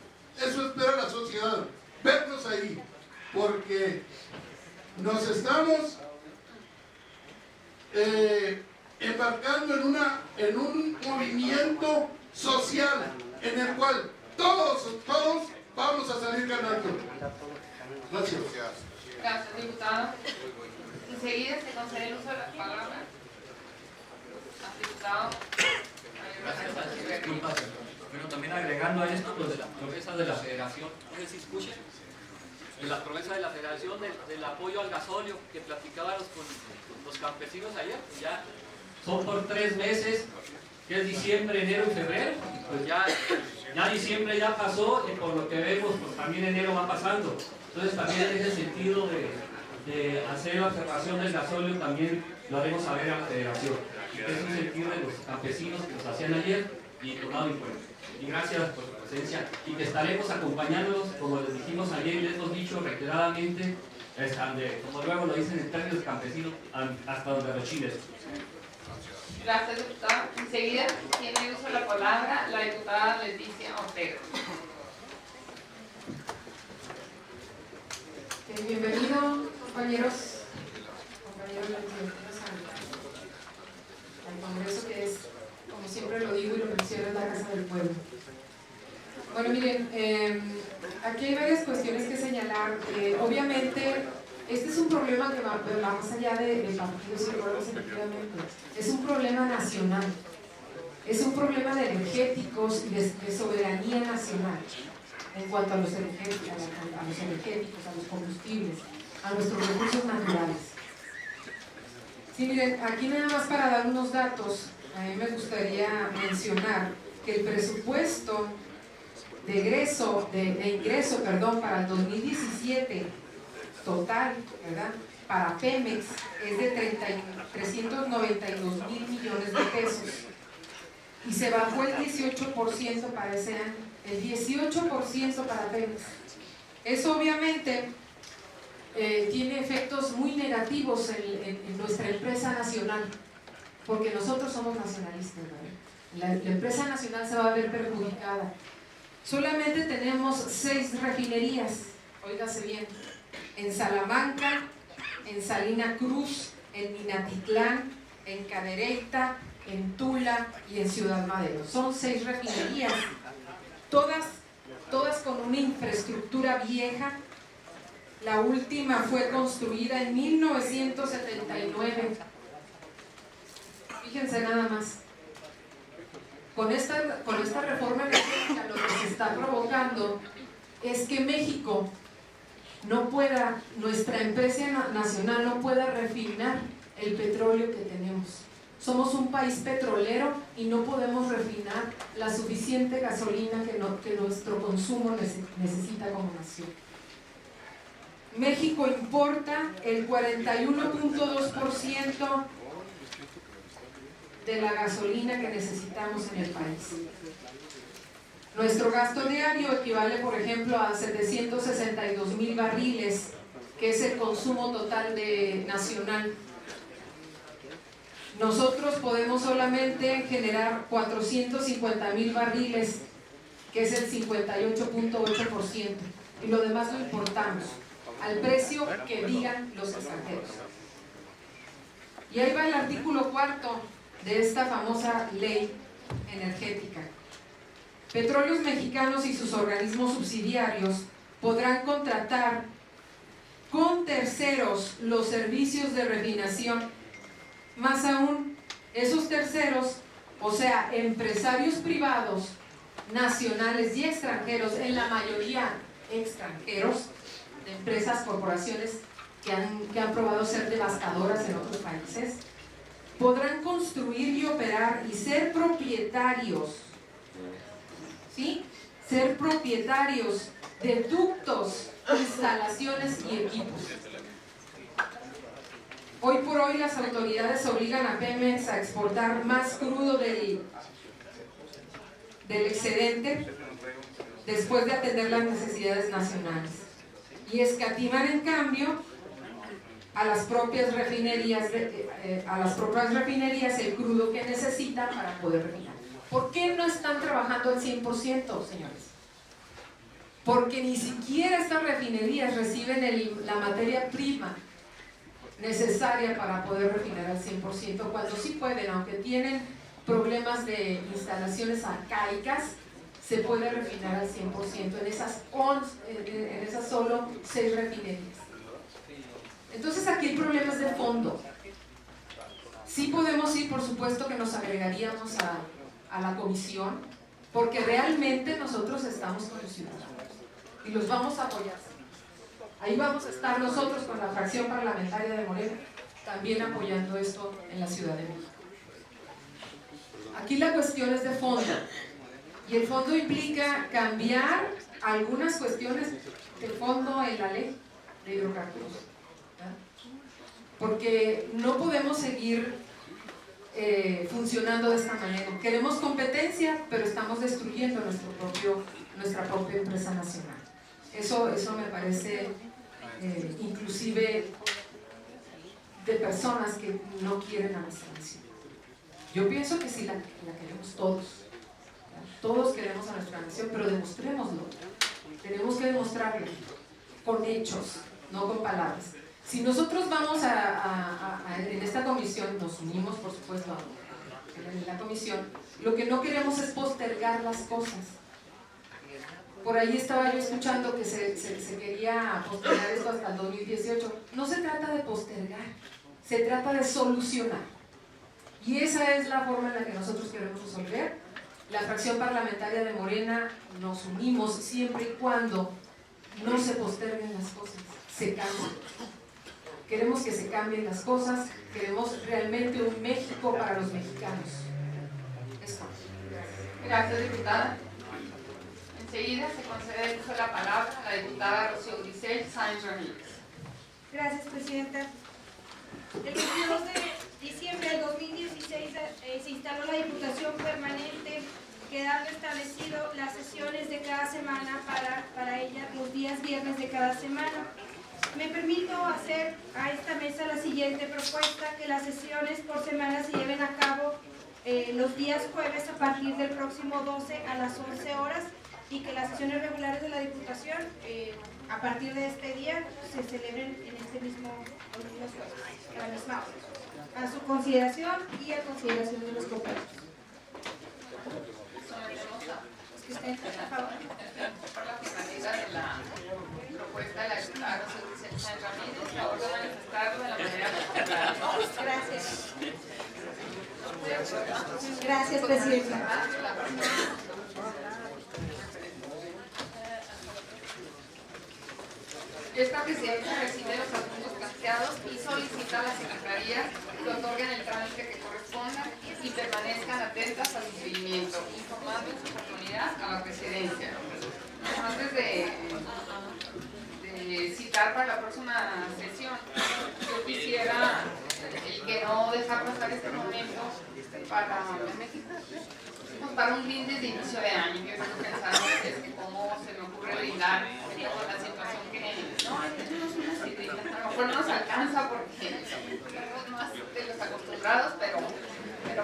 la sociedad, vernos ahí, porque nos estamos embarcando en un movimiento social en el cual todos vamos a salir ganando. Gracias. Gracias, diputado. Enseguida se concede el uso de la palabra al diputado. Gracias, disculpas. Bueno, también agregando a esto, pues, de las promesas de la Federación, no sé si escuchen, de las promesas de la Federación del apoyo al gasóleo que platicábamos con los campesinos ayer, ya son por 3 meses, que es diciembre, enero y febrero, y pues ya diciembre ya pasó, y por lo que vemos, pues también enero va pasando. Entonces también en ese sentido de hacer la observación del gasóleo, también lo haremos saber a la Federación. Es un sentido de los campesinos que nos hacían ayer, y tomado en cuenta. Y gracias por su presencia y que estaremos acompañándolos, como les dijimos ayer y les hemos dicho reiteradamente, como luego lo dicen en términos campesinos, hasta donde los chiles. Gracias, diputado. Enseguida tiene uso de la palabra la diputada Leticia Ortega. Bienvenido, compañeros legisladores al Congreso, que es, como siempre lo digo y lo menciono, es la Casa del Pueblo. Bueno, miren, aquí hay varias cuestiones que señalar. Obviamente, este es un problema que va más allá de partidos y pueblos, efectivamente. Es un problema nacional. Es un problema de energéticos y de soberanía nacional en cuanto a los energéticos, a los combustibles, a nuestros recursos naturales. Sí, miren, aquí nada más para dar unos datos, a mí me gustaría mencionar que el presupuesto de ingreso para el 2017 total, ¿verdad?, para Pemex es de 392 mil millones de pesos y se bajó el 18% para ese año, el 18% para Pemex. Eso obviamente tiene efectos muy negativos en nuestra empresa nacional, porque nosotros somos nacionalistas, ¿verdad? La empresa nacional se va a ver perjudicada. Solamente tenemos 6 refinerías, óigase bien, en Salamanca, en Salina Cruz, en Minatitlán, en Cadereyta, en Tula y en Ciudad Madero. Son 6 refinerías, todas con una infraestructura vieja. La última fue construida en 1979. Fíjense nada más. Con esta reforma energética lo que se está provocando es que México nuestra empresa nacional no pueda refinar el petróleo que tenemos. Somos un país petrolero y no podemos refinar la suficiente gasolina que nuestro consumo necesita como nación. México importa el 41.2% de la gasolina que necesitamos en el país. Nuestro gasto diario equivale, por ejemplo, a 762 mil barriles, que es el consumo total nacional. Nosotros podemos solamente generar 450 mil barriles, que es el 58.8%, y lo demás lo importamos, al precio que digan los extranjeros. Y ahí va el artículo 4 de esta famosa ley energética. Petróleos Mexicanos y sus organismos subsidiarios podrán contratar con terceros los servicios de refinación. Más aún, esos terceros, o sea, empresarios privados, nacionales y extranjeros, en la mayoría extranjeros, de empresas, corporaciones que han probado ser devastadoras en otros países, podrán construir y operar y ser propietarios, ¿sí?, ser propietarios de ductos, instalaciones y equipos. Hoy por hoy las autoridades obligan a Pemex a exportar más crudo del excedente después de atender las necesidades nacionales y escatiman en cambio a las propias refinerías el crudo que necesitan para poder refinar. ¿Por qué no están trabajando al 100%, señores? Porque ni siquiera estas refinerías reciben la materia prima necesaria para poder refinar al 100%, cuando sí pueden, aunque tienen problemas de instalaciones arcaicas, se puede refinar al 100% en esas solo 6 refinerías. Entonces aquí hay problemas de fondo. Sí podemos ir, por supuesto que nos agregaríamos a la comisión, porque realmente nosotros estamos con los ciudadanos y los vamos a apoyar. Ahí vamos a estar nosotros con la fracción parlamentaria de Morena, también apoyando esto en la Ciudad de México. Aquí la cuestión es de fondo, y el fondo implica cambiar algunas cuestiones de fondo en la ley de hidrocarburos, ¿verdad? Porque no podemos seguir funcionando de esta manera. Queremos competencia, pero estamos destruyendo nuestra propia empresa nacional. Eso me parece inclusive de personas que no quieren a nuestra nación. Yo pienso que sí la queremos todos. Todos queremos a nuestra nación, pero demostrémoslo. Tenemos que demostrarlo con hechos, no con palabras. Si nosotros vamos en esta comisión, nos unimos por supuesto en la comisión, lo que no queremos es postergar las cosas. Por ahí estaba yo escuchando que se quería postergar esto hasta el 2018. No se trata de postergar, se trata de solucionar. Y esa es la forma en la que nosotros queremos resolver. La fracción parlamentaria de Morena nos unimos siempre y cuando no se posterguen las cosas, se cambien. Queremos que se cambien las cosas, queremos realmente un México para los mexicanos. Esto. Gracias, diputada. Enseguida se concede el uso de la palabra a la diputada Rocío Grisel Sáenz Ramírez. Gracias, Presidenta. El 22 de diciembre del 2016 se instaló la Diputación Permanente, quedando establecido las sesiones de cada semana para ella los días viernes de cada semana. Me permito hacer a esta mesa la siguiente propuesta: que las sesiones por semana se lleven a cabo los días jueves a partir del próximo 12 a las 11 horas y que las sesiones regulares de la Diputación a partir de este día se celebren en este mismo jueves, a la misma hora. A su consideración y a consideración de los compañeros. A favor. Por la finalidad de la propuesta de la diputada Rocío Grisel Sáenz Ramírez, favor de manifestarlo de la manera que Gracias. Gracias, Presidenta. Esta presidencia recibe los asuntos planteados y solicita a la Secretaría que otorguen el trámite que corresponda y permanezcan atentas a su seguimiento, informando en su oportunidad a la presidencia. Antes de citar para la próxima sesión, yo quisiera que no dejar pasar este momento para un brindis de inicio de año. Yo estoy pensando cómo se me ocurre brindar con la situación que no, a lo mejor no nos alcanza porque somos más de los acostumbrados, pero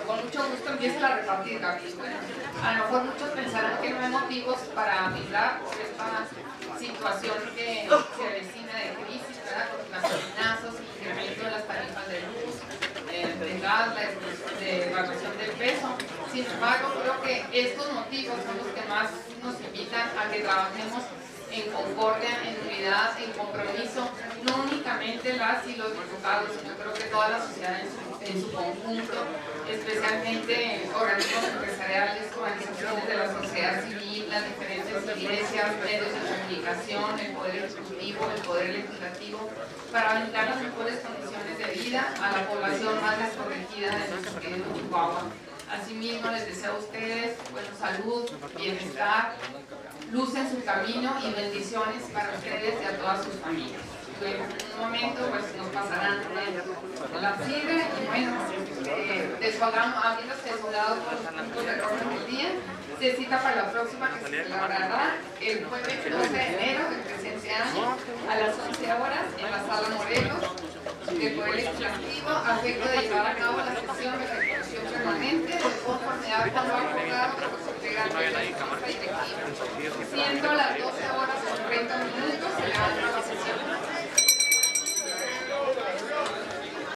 con mucho gusto empieza la repartir, Gabriel. Bueno, a lo mejor muchos pensarán que no hay motivos para brindar por esta situación que se avecina de crisis, ¿verdad? Con los gasolinazos, el incremento de las tarifas de luz, de gas, la devaluación del peso. Sin embargo, creo que estos motivos son los que más nos invitan a que trabajemos en concordia, en unidad, en compromiso, no únicamente las y los diputados, sino creo que toda la sociedad en su conjunto, especialmente organismos empresariales, organizaciones de la sociedad civil, las diferentes iglesias, medios de comunicación, el poder ejecutivo, el poder legislativo, para brindar las mejores condiciones de vida a la población más desprotegida de nuestro querido Chihuahua. Asimismo, les deseo a ustedes salud, bienestar, luz en su camino y bendiciones para ustedes y a todas sus familias. En un momento nos pasarán la sidra y bueno, habiéndose desfogado por los puntos de orden del día, se cita para la próxima que se celebrará el jueves 12 de enero del presente año a las 11 horas en la Sala Morelos del Poder Legislativo, a efecto de llevar a cabo la sesión de ejecución permanente de conformidad con lo acordado por los integrantes de la Junta Directiva, siendo las 12